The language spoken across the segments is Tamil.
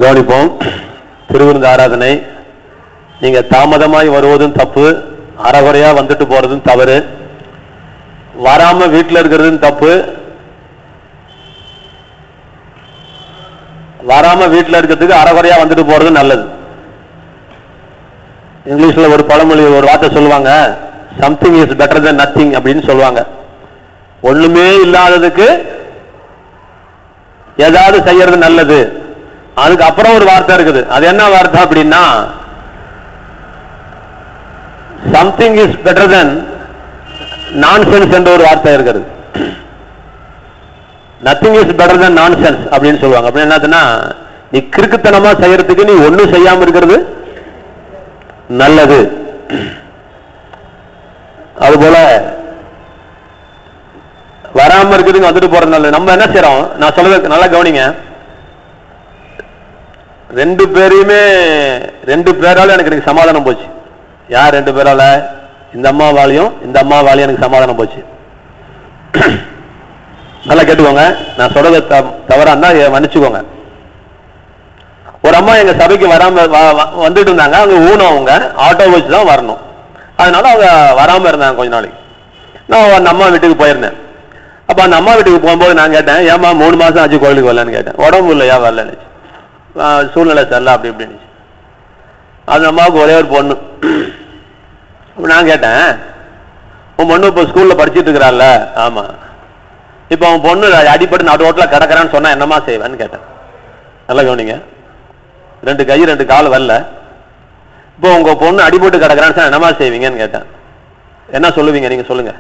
கவனிப்போம். திருவிருந்து ஆராதனை நீங்க தாமதமாய் வருவதும் தப்பு, அறகுறையா வந்துட்டு போறதும் தவறு, வராம வீட்டில் இருக்கிறதும் தப்பு, வராம வீட்டில் இருக்கிறதுக்கு அறகுறையா வந்துட்டு போறது நல்லது. இங்கிலீஷ்ல ஒரு பழமொழி ஒரு வார்த்தை சொல்லுவாங்க, something is better then nothing அப்படின்னு சொல்லுவாங்க. ஒண்ணுமே இல்லாததுக்கு ஏதாவது செய்யறது நல்லது. அதுக்கு அப்புறம் ஒரு வார்த்தை இருக்குது. அது என்ன வார்த்தை அப்படின்னா, something is better then nonsense என்ற ஒரு வார்த்தை இருக்கிறது. Nothing is better then nonsense அப்படின்னு சொல்லுவாங்க. அப்படி என்னதுன்னா, நீ கிறுக்குத்தனமா செய்யறதுக்கு நீ ஒன்னும் செய்யாம இருக்கிறது நல்லது. அதுபோல வராம இருக்கிறதுக்கு வந்துட்டு போறது நல்லது. நம்ம என்ன செய்யறோம், நான் சொல்றது நல்லா கவனிங்க. ரெண்டு பேரால எனக்கு சமாதானம் போச்சு. யார் ரெண்டு பேரால? இந்த அம்மாவாலையும் இந்த அம்மாவாலையும் எனக்கு சமாதானம் போச்சு. நல்லா கேட்டுக்கோங்க, நான் சொல்றது தவறா இருந்தா மன்னிச்சுக்கோங்க. ஒரு அம்மா எங்க சபைக்கு வராம வந்துட்டு இருந்தாங்க. அவங்க ஊனம், அவங்க ஆட்டோ வச்சு தான் வரணும். அதனால அவங்க வராம இருந்தாங்க கொஞ்ச நாளைக்கு. நான் அந்த அம்மா வீட்டுக்கு போயிருந்தேன். அப்ப அந்த அம்மா வீட்டுக்கு போகும்போது நான் கேட்டேன், ஏமா 3 மாசம் ஆச்சு கோயிலுக்கு வரலன்னு கேட்டேன். உடம்பு இல்லையா வரலன்னு, சூழ்நிலை சரியில்லை அப்படி இப்படின்னு. அந்த அம்மாவுக்கு ஒரே ஒரு பொண்ணு. நான் கேட்டேன், உன் பொண்ணு இப்ப ஸ்கூல்ல படிச்சுட்டு இருக்கிறாள்ல? ஆமா. இப்ப அவன் பொண்ணு அடிப்பட்டு நடு ரோட்ல கிடக்கிறான்னு சொன்னா என்னமா செய்வேன்னு கேட்டேன். நல்லா கவனிங்க, 2 கை 2 கால் வரல. இப்போ உங்க பொண்ணு அடிபட்டு கிடக்கிறான்னு சொன்னா என்னமா செய்வீங்கன்னு கேட்டேன். என்ன சொல்லுவீங்க நீங்க சொல்லுங்க.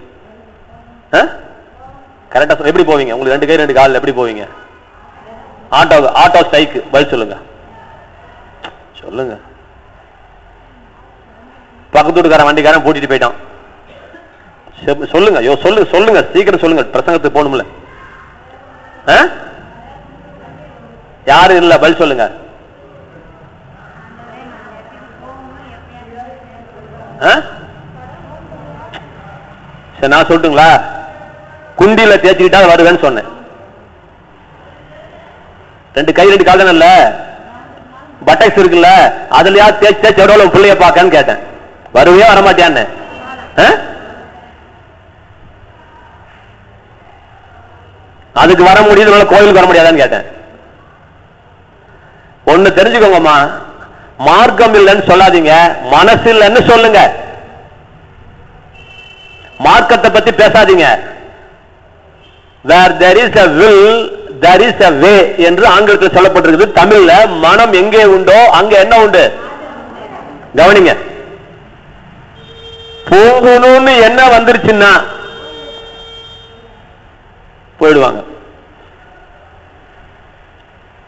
கரெக்டா எப்படி போவீங்க? உங்களுக்கு 2 கை 2 கால் எப்படி போவீங்க? ஆட்டோ ஸ்ட்ரைக்கு பதில் சொல்லுங்க. சொல்லுங்க. பக்கத்து வீட்டுக்காரன் வண்டிக்காரன் பூட்டிட்டு போயிட்டான். சொல்லுங்க, சொல்லுங்க சீக்கிரம் சொல்லுங்க, பிரசங்கத்துக்கு போகணும்ல. யாரும் இல்ல, பதில் சொல்லுங்க. சரி, நான் சொல்லட்டுங்களா? குண்டியில தேய்ச்சிக்கிட்டா வருவேன்னு சொன்னேன். 2 கை 2 கால் தானே இல்ல, பட்டக்ஸ் இருக்குல்ல, அதுலயா தேய்ச்சி எவ்வளவு பிள்ளைய பாக்கன்னு கேட்டேன். வருவே வரமாட்டியான்னு. அதுக்கு வர முடியுது, கோயிலுக்கு வர முடியாதான்னு கேட்டேன். ஒண்ணு தெரிஞ்சுக்கோங்கம்மா, மார்க்கம் இல்லைன்னு சொல்லாதீங்க, மனசு இல்லைன்னு சொல்லுங்க. மார்க்கத்தை பத்தி பேசாதீங்க. Where there is a will, there is a way என்று ஆங்கிலத்தில் சொல்லப்பட்டிருக்குது. தமிழ்ல மனம் எங்கே உண்டோ அங்க என்ன உண்டு? கவனிங்க. போகணும்னு என்ன வந்துருச்சுன்னா போயிடுவாங்க.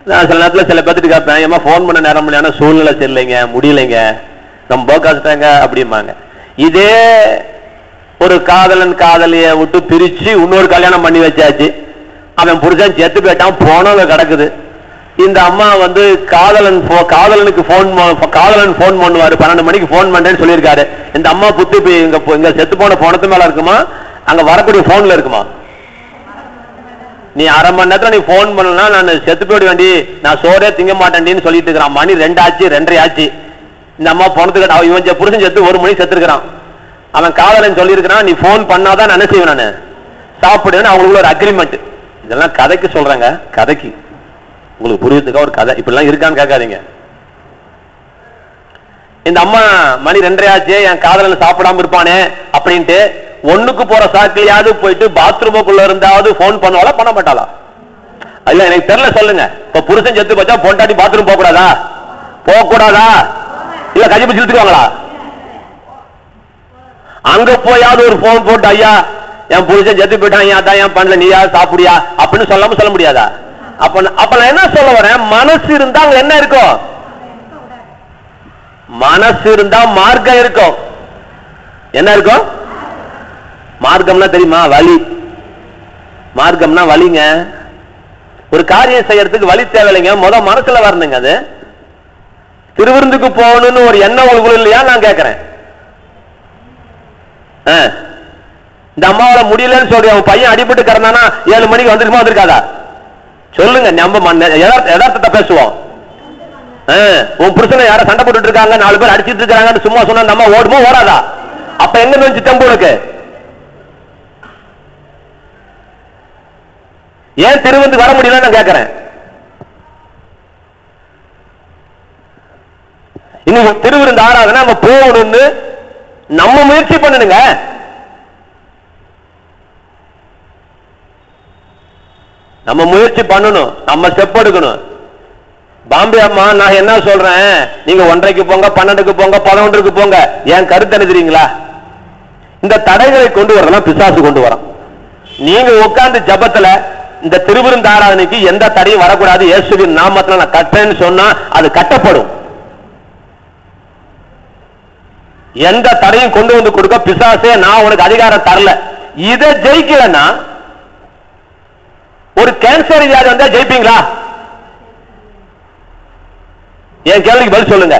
நான் சில நேரத்தில் சில பேர்த்துட்டு கேட்பேன், ஏமா போன் பண்ண நேரம் இல்லையான சூழ்நிலை சரியில்லைங்க, முடியலைங்க, நம்ம போக்காசிட்டாங்க அப்படிம்பாங்க. இதே ஒரு காதலன் காதலிய விட்டு பிரிச்சு இன்னொரு கல்யாணம் பண்ணி வச்சாச்சு, அவன் புருஷன் செத்து போயிட்டான், போனவங்க கிடக்குது. இந்த அம்மா வந்து காதலனுக்கு காதலன் போன் பண்ணுவாரு, 12 மணிக்கு போன் பண்றேன்னு சொல்லியிருக்காரு. இந்த அம்மா புத்தி இங்க செத்து போன போனத்து மேல இருக்குமா, அங்க வரக்கூடிய போன்ல இருக்குமா? நீ அரை மணி நேரத்துல நீ போன் பண்ணலாம், நான் செத்து போயிட வேண்டி, நான் சோறே திங்க மாட்டேன்னு சொல்லிட்டு இருக்கிறான். மணி 2 ஆச்சு, 2:30 ஆச்சு. இந்த அம்மா போனதுக்கு இவன் புருஷன் செத்து 1 மணி செத்து இருக்கிறான். அவன் காதலன் சொல்லி இருக்கிறான், நீ போன் பண்ணாதான் நான் என்ன செய்வேன், நான் சாப்பிடுவேன்னு அவங்களுக்கு ஒரு அக்ரிமெண்ட். இதெல்லாம் கதைக்கு சொல்றாங்க, கதைக்கு உங்களுக்கு புரியுறதுக்காக ஒரு கதை. இப்படிலாம் இருக்கான்னு கேட்காதீங்க. இந்த அம்மா மணி 2:30 ஆச்சு, என் காதலன் சாப்பிடாம இருப்பானே அப்படின்ட்டு ஒண்ணுக்கு போற சாக்கிலையாவது போயிட்டு பாத்ரூமுக்குள்ள இருந்தாவது போன் பண்ணுவாளா, பண்ண மாட்டாளா? இல்ல எனக்கு தெரியல, சொல்லுங்க. இப்ப புருஷன் செத்து போச்சா பொண்டாட்டி பாத்ரூம் போக கூடாதா? போக கூடாதா? இல்ல கஞ்சி பிடிச்சு இழுத்துக்குவாங்களா? அங்க போயாவது ஒரு போன் போட்டு, ஐயா என் புருஷன் செத்து போயிட்டான், ஐயா அதான் ஏன் பண்ணல, நீயா சாப்பிடியா அப்படின்னு சொல்லாம சொல்ல முடியாதா? அப்ப நான் என்ன சொல்ல வரேன், மனசு இருந்தா அங்க என்ன இருக்கும்? மனசு இருந்தா மார்க்கம் இருக்கும். என்ன இருக்கும்? மார்க்கம்னா தெரியுமா? வழி. மார்க்கம்னா வழிங்க. ஒரு காரியம் செய்யறதுக்கு வழி தேவையில்லைங்க, மனசுல வரணுங்க. அது திருவிருந்துக்கு போகணும்னு ஒரு எண்ணம் உங்களுக்கு இல்லையா நான் கேட்கிறேன். இந்த அம்மாவால முடியலன்னு சொல்றேன், அவன் பையன் அடிபட்டு கிடந்தானா 7 மணிக்கு வந்துருமா வந்திருக்காதா? சொல்லுங்க, நம்ம யதார்த்தத்தை பேசுவோம். உன் புருஷனை யார சண்டை போட்டு இருக்காங்க, 4 பேர் அடிச்சிட்டு இருக்காங்கன்னு சும்மா சொன்னா அந்த அம்மா ஓடுமோ ஓடாதா? அப்ப எங்க வந்து தெம்பு உனக்கு? ஏன் திருவந்து வர முடியல நான் கேட்கிறேன். இன்னைக்கு திருவிருந்து ஆராதனை நம்ம போகணும்னு நம்ம முயற்சி பண்ணணுங்க. நம்ம முயற்சி பண்ணணும், நம்ம ஸ்டெப் எடுக்கணும். பாம்பே அம்மா நான் என்ன சொல்றேன், நீங்க 1:30க்கு போங்க, 12க்கு போங்க, 11க்கு போங்க. என் கருத்து என்ன தெரியுங்களா? இந்த தடைகளை கொண்டு வரலாம் பிசாசு கொண்டு வரோம். நீங்க உட்கார்ந்து ஜபத்துல இந்த திருவிருந்து ஆராதனைக்கு எந்த தடையும் வரக்கூடாது, இயேசுவின் நாமத்துல நான் கட்டேன்னு சொன்னா அது கட்டப்படும். எந்த தடையும் கொண்டு வந்து கொடுக்க பிசாசே நான் உனக்கு அதிகாரம் தரல. இதை ஜெயிக்கலன்னா ஒரு கேன்சர் வியாதி வந்தா ஜெயிப்பீங்களா? என் கேள்விக்கு பதில் சொல்லுங்க.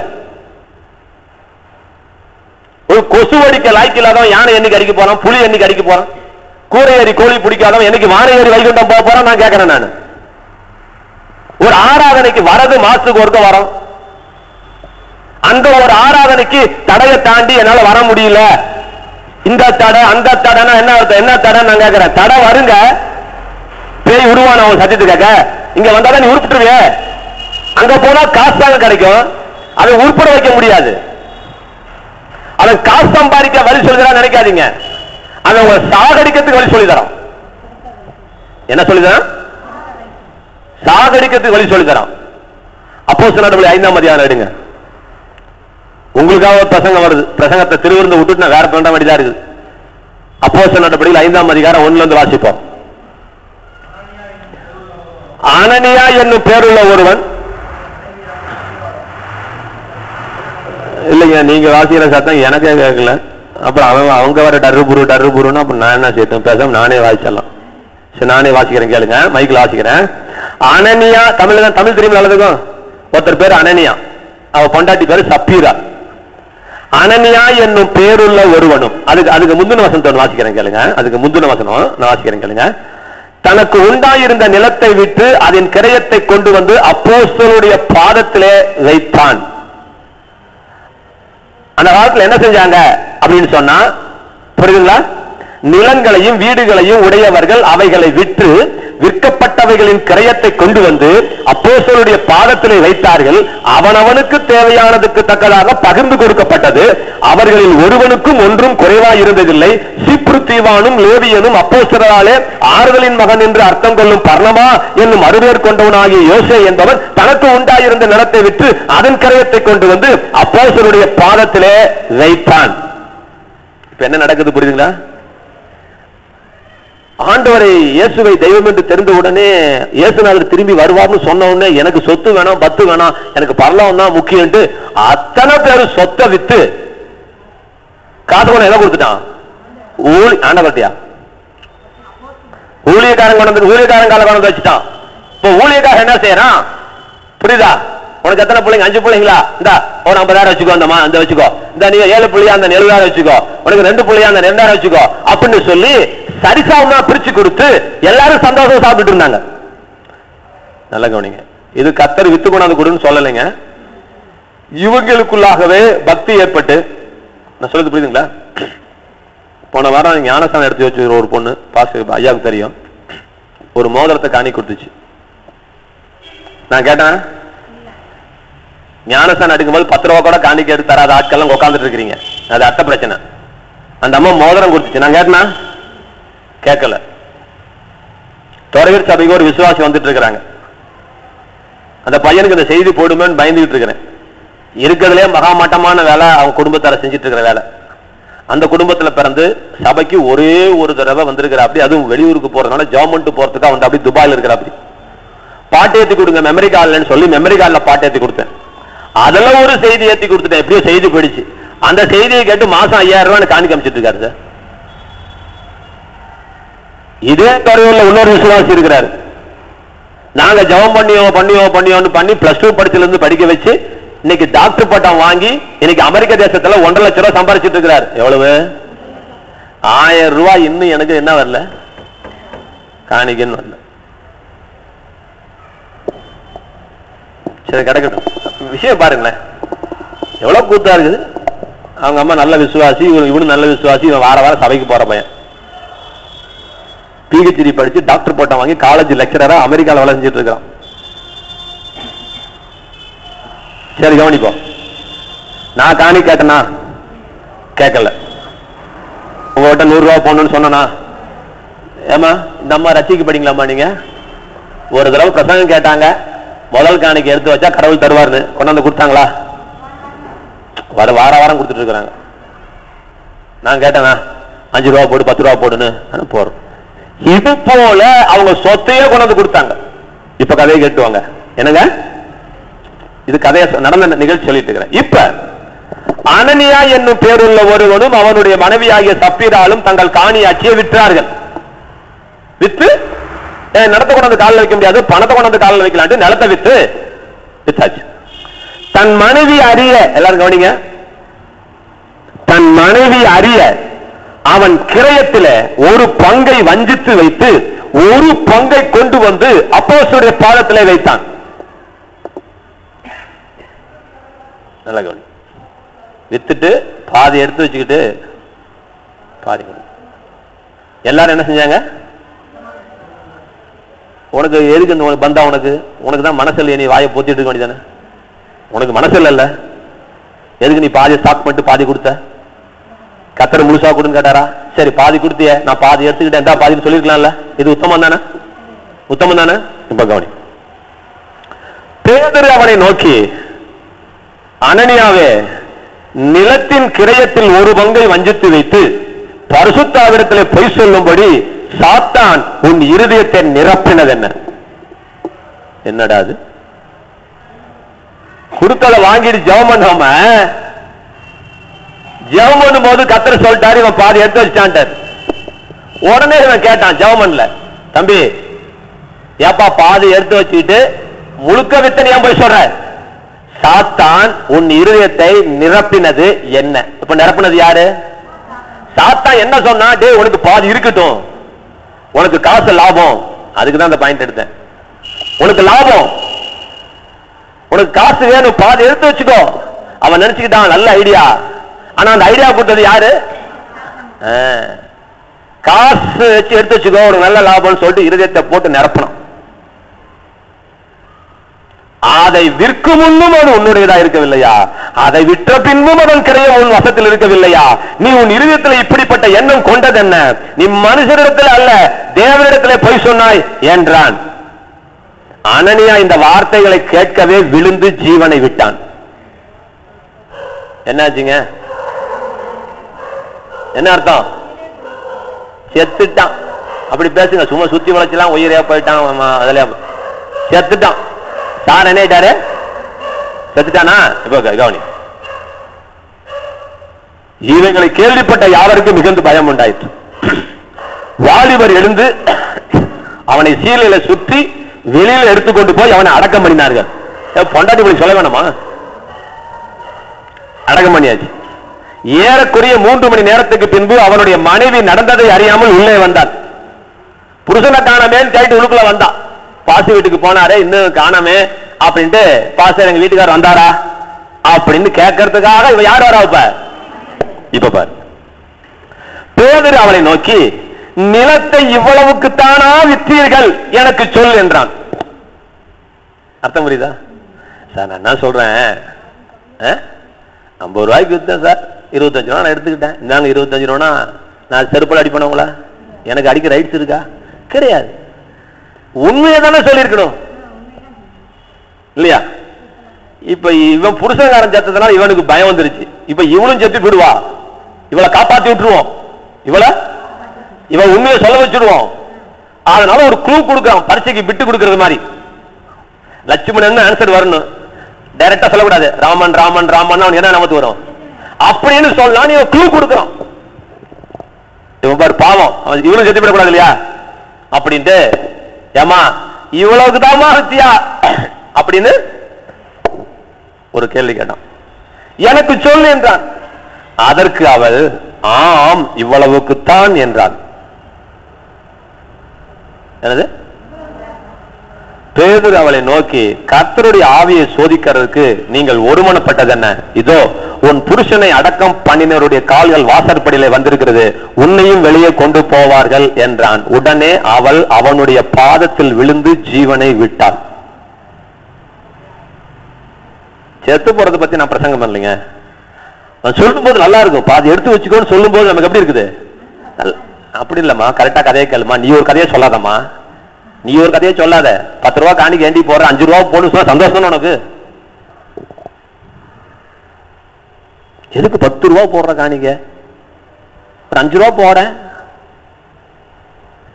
ஒரு கொசு அடிக்க லாய்க்கு இல்லாதவன் யானை என்னைக்கு அடிக்க போறான், புலி என்னைக்கு அடிக்க போறான், கூரை ஏறி கோழி பிடிக்காதவன் என்னைக்கு வானை ஏறி வைகுண்டம் போக போறான் நான் கேட்கிறேன். நான் ஒரு ஆராதனைக்கு வரது மாசத்துக்கு ஒருக்க வரோம். அந்த ஒரு ஆராதனைக்கு தடையை தாண்டி என்னால வர முடியல, இந்த தடை அந்த தடைனா என்ன தடை நான் கேட்கிறேன். தடை வருங்க, பேய் உருவான அவன் சத்தியத்துக்காக. இங்க வந்தாதான் நீ உருப்பிட்டுருவிய, அங்க போனா காசு தாங்க கிடைக்கும், அதை உருப்பட வைக்க முடியாது. அதை காசு சம்பாதிக்க வழி சொல்லிதரா நினைக்காதீங்க, அதை உங்க சாகடிக்கிறதுக்கு வழி சொல்லித்தரோம். என்ன சொல்லித்தரோம்? சாகடிக்கிறதுக்கு வழி சொல்லித்தரோம். அப்போஸ்தலர் நடவடிக்கை 5ஆம் அதிகாரம் எடுங்க. உங்களுக்காக பிரசங்கம் வருது, பிரசங்கத்தை திருவிருந்து விட்டுட்டு நான் வேற பண்ண வேண்டியதா இருக்குது. அப்போஸ்தலர் நடவடிக்கை 5ஆம் அதிகாரம் 1ல இருந்து வாசிப்போம். அனனியா என்னும் பேருள்ள ஒருவன், இல்லைங்க நீங்க வாசிக்கிற சத்தம் எனக்கே கேட்கல, அப்புறம் அவங்க வர டர்ருபுருன்னு அப்ப நான் என்ன செய்யட்டும், பேசாம நானே வாசிச்சிடலாம். சரி நானே வாசிக்கிறேன் கேளுங்க, மைக்கில் வாசிக்கிறேன். அனனியா தமிழ் தெரியுமா நல்லதுக்கும்? ஒருத்தர் பேரு அனனியா, அவ பொண்டாட்டி பேரு சப்பீரா. அனனியா என்னும் பேருள்ள ஒருவனும், அதுக்கு முந்தின வசனத்தை வாசிக்கிறேன் கேளுங்க, அதுக்கு முந்தின வசனம் நான் வாசிக்கிறேன் கேளுங்க. தனக்கு உண்டாயிருந்த நிலத்தை விட்டு அதன் கிரயத்தை கொண்டு வந்து அப்போஸ்தலருடைய பாதத்திலே வைத்தான். அந்த காலத்தில் என்ன செஞ்சாங்க அப்படின்னு சொன்னா புரியுதுங்களா? நிலங்களையும் வீடுகளையும் உடையவர்கள் அவைகளை விற்று விற்கப்பட்டவைகளின் கிரயத்தை கொண்டு வந்து அப்போஸ்தலருடைய பாதத்திலே வைத்தார்கள். அவனவனுக்கு தேவையானதுக்கு தக்கதாக பகிர்ந்து கொடுக்கப்பட்டது. அவர்களில் ஒருவனுக்கும் ஒன்றும் குறைவாய் இருந்ததில்லை. சீப்ரு தீவானும் லேவியனும் அப்போஸ்தலராலே ஆறுதலின் மகன் என்று அர்த்தம் கொள்ளும் பர்னபா என்னும் அறுபேர் கொண்டவனாகிய யோசே என்பவன் தனக்கு உண்டாயிருந்த நிலத்தை விற்று அதன் கிரயத்தை கொண்டு வந்து அப்போஸ்தலருடைய பாதத்திலே வைத்தான். இப்ப என்ன நடக்குது புரியுதுங்களா? ஆண்டவரை இயேசுவை தெய்வம் என்று தெரிந்த உடனே இயேசுநாதர் திரும்பி வருவார்னு சொன்ன உடனே எனக்கு சொத்து வேணாம், பத்து வேணாம், எனக்கு பரலோகம் தான் முக்கியம். அத்தனை பேரு சொத்தை வித்து காசு எதை கொடுத்துட்டான்? ஆண்டவர்ட்டியா ஊழியக்காரன் கால கொண்டு வச்சுட்டான். இப்ப ஊழியக்காரன் என்ன செய்யறான் புரியுதா? உனக்கு எத்தனை பிள்ளைங்க? 5 பிள்ளைங்களா? இந்தா ஒரு 50,000 வச்சுக்கோ, அந்தமா அந்த வச்சுக்கோ, இந்த நீ 7 பிள்ளையா அந்த 70,000 வச்சுக்கோ, உனக்கு 2 பிள்ளையா அந்த 2,000 வச்சுக்கோ அப்படின்னு சொல்லி சரிசாவுனா பிரிச்சு கொடுத்து எல்லாரும் சந்தோஷம் சாப்பிட்டு இருந்தாங்க. நல்ல கவனிங்க, இது கத்தர் வித்து கொண்டாந்து கொடுன்னு சொல்லலைங்க. இவங்களுக்குள்ளாகவே பக்தி ஏற்பட்டு, நான் சொல்றது புரியுதுங்களா? போன வாரம் ஞானஸ்தானம் எடுத்து வச்சு ஒரு பொண்ணு பாஸ்டர் ஐயாவுக்கு தெரியும், ஒரு மோதிரத்தை காணி கொடுத்துச்சு. நான் கேட்டேன், ஞானஸ்தானம் எடுக்கும்போது 10 ரூபா கூட காணிக்க எடுத்து தராத ஆட்கள் உட்காந்துட்டு இருக்கிறீங்க, அது அர்த்த பிரச்சனை. அந்த அம்மா மோதிரம் கொடுத்துச்சு. நான் கேட்டேனா? கேட்கல. துறையூர் சபைக்கு ஒரு விசுவாசி வந்துட்டு இருக்கிறாங்க. அந்த பையனுக்கு இந்த செய்தி போடுமேன்னு பயந்துகிட்டு இருக்கிறேன். இருக்கிறதுலே மகாமட்டமான வேலை அவங்க குடும்பத்தார செஞ்சுட்டு இருக்கிற வேலை. அந்த குடும்பத்துல பிறந்து சபைக்கு ஒரே ஒரு தடவை வந்திருக்கிற, அப்படி அதுவும் வெளியூருக்கு போறதுனால ஜெர்மன்ட்டு போறதுக்காக வந்து அப்படி துபாயில இருக்கிற, அப்படி பாட்டு ஏற்றி கொடுங்க மெமரி கார்டுன்னு சொல்லி மெமரி கார்டில் பாட்டு ஏற்றி கொடுத்தேன். அதெல்லாம் ஒரு செய்தி ஏற்றி கொடுத்துட்டேன். எப்படியோ செய்தி போயிடுச்சு. அந்த செய்தியை கேட்டு மாசம் 5,000 ரூபாய் காணி காமிச்சிட்டு இருக்காரு சார். இதே துறையூர்ல இன்னொரு விசுவாசி இருக்கிறாரு. நாங்க ஜெபம் பண்ணி பிளஸ் 2 படிச்சதுல இருந்து படிக்க வச்சு இன்னைக்கு டாக்டர் பட்டம் வாங்கி இன்னைக்கு அமெரிக்க தேசத்துல 1,50,000 ரூபாய் சம்பாதிச்சிட்டு இருக்கிறார். எவ்வளவு? 1000 ரூபாய் இன்னும் எனக்கு என்ன வரல, காணிக்கன்னு வரல. சரி கிடக்கட்டும். விஷயம் பாருங்களேன், எவ்வளவு கூத்தா இருக்குது. அவங்க அம்மா நல்ல விசுவாசி, இவனு நல்ல விசுவாசி, இவன் வார வாரம் சபைக்கு போற பையன். PhD படிச்சு டாக்டர் போட்ட வாங்கி காலேஜ் லெக்சரரா அமெரிக்காவில் வேலை செஞ்சுட்டு இருக்கான். சரி கவனிப்போம். நான் காணி கேட்டனா? கேட்கல. உங்ககிட்ட 100 ரூபாய் போடணும்னு சொன்னா? ஏமா இந்த அம்மா ரசிக்கு படிங்களாமா? நீங்க ஒரு தடவை பிரசங்கம் கேட்டாங்க, முதல் காணிக்கு எடுத்து வச்சா கடவுள் தருவார்னு கொண்டாந்து கொடுத்தாங்களா? வார வாரம் கொடுத்துட்டு இருக்கிறாங்க. நான் கேட்டேனா 5 ரூபா போடு 10 ரூபா போடுன்னு போறோம். இது போல அவங்க சொத்தையே கொண்டாந்து கொடுத்தாங்க. இப்ப கதையை கேட்டுவாங்க. என்னங்க இது கதையை நடந்த நிகழ்ச்சி சொல்லிட்டு இருக்கிறேன். இப்ப அனனியா என்னும் பேருள்ள ஒருவனும் அவனுடைய மனைவியாகிய சப்பீராலும் தங்கள் காணியாட்சியை விற்றார்கள். வித்து நிலத்தை கொண்டாந்து காலில் வைக்க முடியாது, பணத்தை கொண்டாந்து காலில் வைக்கலான்ட்டு நிலத்தை வித்து வித்தாச்சு. தன் மனைவி அறிய, எல்லாரும் கவனிங்க, தன் மனைவி அறிய அவன் கிரயத்தில் ஒரு பங்கை வஞ்சித்து வைத்து ஒரு பங்கை கொண்டு வந்து அப்போஸ்தலருடைய பாதத்திலே வைத்தான். நல்ல கவனி. வித்துட்டு பாதி எடுத்து வச்சுக்கிட்டு பாதி எல்லாரும் என்ன செஞ்சாங்க? உனக்கு எதுக்கு பந்தா? உனக்கு தான் மனசு இல்லையே, நீ வாயை போத்திட்டு இருக்க வேண்டியதானே? உனக்கு மனசு இல்ல, எதுக்கு நீ பாதி ஸ்டாக் பண்ணிட்டு பாதி கொடுத்த? கத்தர் முழுசா கொடுன்னு கேட்டாரா? சரி பாதி கொடுத்திய, நான் பாதி எடுத்துக்கிட்டேன், எந்த பாதின்னு சொல்லிருக்கலாம்ல. இது உத்தமம் தானே? உத்தமம் தானே? இப்ப கவனி. பேதுரு அவனை நோக்கி, அனனியாவே, நிலத்தின் கிரயத்தில் ஒரு பங்கை வஞ்சித்து வைத்து பரிசுத்தாவிடத்திலே பொய் சொல்லும்படி சாத்தான் உன் இருதயத்தை நிரப்பினது என்ன? என்னடா அது? குடுக்கலை வாங்கிட்டு ஜெபம் பண்ணாம, ஜெபம் பண்ணும் போது கத்தர் சொல்லிட்டாரு இவன் பாதி எடுத்து வச்சான்ட்டார். உடனே இவன் கேட்டான் ஜெபம் பண்ணல, தம்பி ஏப்பா பாதி எடுத்து வச்சுக்கிட்டு முழுக்க வித்தனை ஏன் போய் சொல்ற? சாத்தான் உன் இருதயத்தை நிரப்பினது என்ன? இப்ப நிரப்பினது யாரு? சாத்தான் என்ன சொன்னா, டே உனக்கு பாதி இருக்கட்டும், உனக்கு காசு லாபம். அதுக்குதான் அந்த பாயிண்ட் எடுத்தேன். உனக்கு லாபம், உனக்கு காசு வேணும், பாதி எடுத்து வச்சுக்கோ. அவன் நினைச்சுக்கிட்டான் நல்ல ஐடியா. ஆனா அந்த ஐடியா கொடுத்தது யாரு? காசு வச்சு எடுத்து வச்சுக்கோ, ஒரு நல்ல லாபம் சொல்லிட்டு இருதயத்தை போட்டு நிரப்பணும். அதை விற்கும் முன்னும் அது உன்னுடையதா இருக்கவில்லையா? அதை விற்ற பின்பும் அதன் கிரயம் உன் வசத்தில் இருக்கவில்லையா? நீ உன் இருதயத்தில் இப்படிப்பட்ட எண்ணம் கொண்டது என்ன? நீ மனுஷரிடத்தில் அல்ல தேவனிடத்திலே பொய் சொன்னாய் என்றான். அனனியா இந்த வார்த்தைகளை கேட்கவே விழுந்து ஜீவனை விட்டான். என்னாச்சுங்க? என்ன அர்த்தம்? செத்துட்டான். அப்படி பேசுங்க, சும்மா சுத்தி வளைச்சலாம் உயிரே போயிட்டான், அதுல செத்துட்டான். சார் என்ன ஆயிட்டாரு? செத்துட்டானா? இப்ப கவனி. இவங்களை கேள்விப்பட்ட யாவருக்கும் மிகுந்த பயம் உண்டாயிற்று. வாலிபர் எழுந்து அவனை சீலையில சுற்றி வெளியில எடுத்துக்கொண்டு போய் அவனை அடக்கம் பண்ணினார்கள். பொண்டாட்டி போய் சொல்ல வேணாமா? அடக்கம் பண்ணியாச்சு. ஏறக்குறைய 3 மணி நேரத்துக்கு பின்பு அவனுடைய மனைவி நடந்ததை அறியாமல் உள்ளே வந்தார். புருஷனை காணாமேன்னு கேட்டு உள்ளுக்குள்ள வந்தான். பாசு வீட்டுக்கு போனாரே, இன்னும் காணாமே அப்படின்ட்டு, பாசர் எங்க வீட்டுக்காரர் வந்தாரா அப்படின்னு கேட்கறதுக்காக இவ யார் வரா? இப்ப பாரு, பேதுரு அவனை நோக்கி, நிலத்தை இவ்வளவுக்குத்தானா விற்றீர்கள் எனக்கு சொல் என்றான். அர்த்தம் புரியுதா சார்? நான் என்ன சொல்றேன், 50 ரூபாய்க்கு வித்தேன் சார், 25 ரூபா நான் எடுத்துக்கிட்டேன், நாங்க 25 ரூபா நான் செருப்பல் அடிப்பனவங்களா? எனக்கு அடிக்க ரைட்ஸ் இருக்கா? கிடையாது. உண்மையை தானே சொல்லியிருக்கணும் இல்லையா? இப்ப இவன் புருஷகாரன் செத்ததுனால இவனுக்கு பயம் வந்துருச்சு. இப்ப இவனும் செத்து போயிடுவா, இவளை காப்பாத்தி விட்டுருவோம், இவன் உண்மையை சொல்ல வச்சிருவோம். அதனால ஒரு க்ளூ கொடுக்கறான், பரீட்சைக்கு பிட்டு கொடுக்கறது மாதிரி. லட்சுமணன் ஆன்சர் வரணும், டைரக்டா சொல்லக்கூடாது. ராமன் ராமன் ராமன் அவன் என்ன நமக்கு வரும் அப்படின்னு சொல்லலாம். நீ க்ளூ கொடுக்கறான். இவன் பாரு பாவம், இவனும் செத்து போயிடக்கூடாது இல்லையா அப்படின்ட்டு, ஏமா இவ்வளவுக்கு தாமா வச்சியா அப்படின்னு ஒரு கேள்வி கேட்டான். எனக்கு சொல்லு என்றான். அதற்கு அவள், ஆம் இவ்வளவுக்குத்தான் என்றான். என்னது? பேதுரு அவளை நோக்கி, கர்த்தருடைய ஆவியை சோதிக்கிறதுக்கு நீங்கள் ஒருமனப்பட்டது என்ன? இதோ உன் புருஷனை அடக்கம் பண்ணினருடைய கால்கள் வாசற்படியிலே வந்திருக்கிறது, உன்னையும் வெளியே கொண்டு போவார்கள் என்றான். உடனே அவள் அவனுடைய பாதத்தில் விழுந்து ஜீவனை விட்டாள். செத்து போறதை பத்தி நான் பிரசங்கம் பண்ணலைங்க. சொல்லும் போது நல்லா இருக்கும், பாதி எடுத்து வச்சுக்கோன்னு சொல்லும் போது நமக்கு எப்படி இருக்குது? அப்படி இல்லம்மா, கரெக்டா கதையை கேளுமா. நீ ஒரு கதையை சொல்லாதம்மா, நீ ஒரு கதையை சொல்லாத. 10 ரூபா காணிக்கு ஏண்டி போற, 5 ரூபா போடு சொன்னா சந்தோஷம் உனக்கு. எதுக்கு 10 ரூபா போடுற காணிக்க, ஒரு 5 ரூபா போட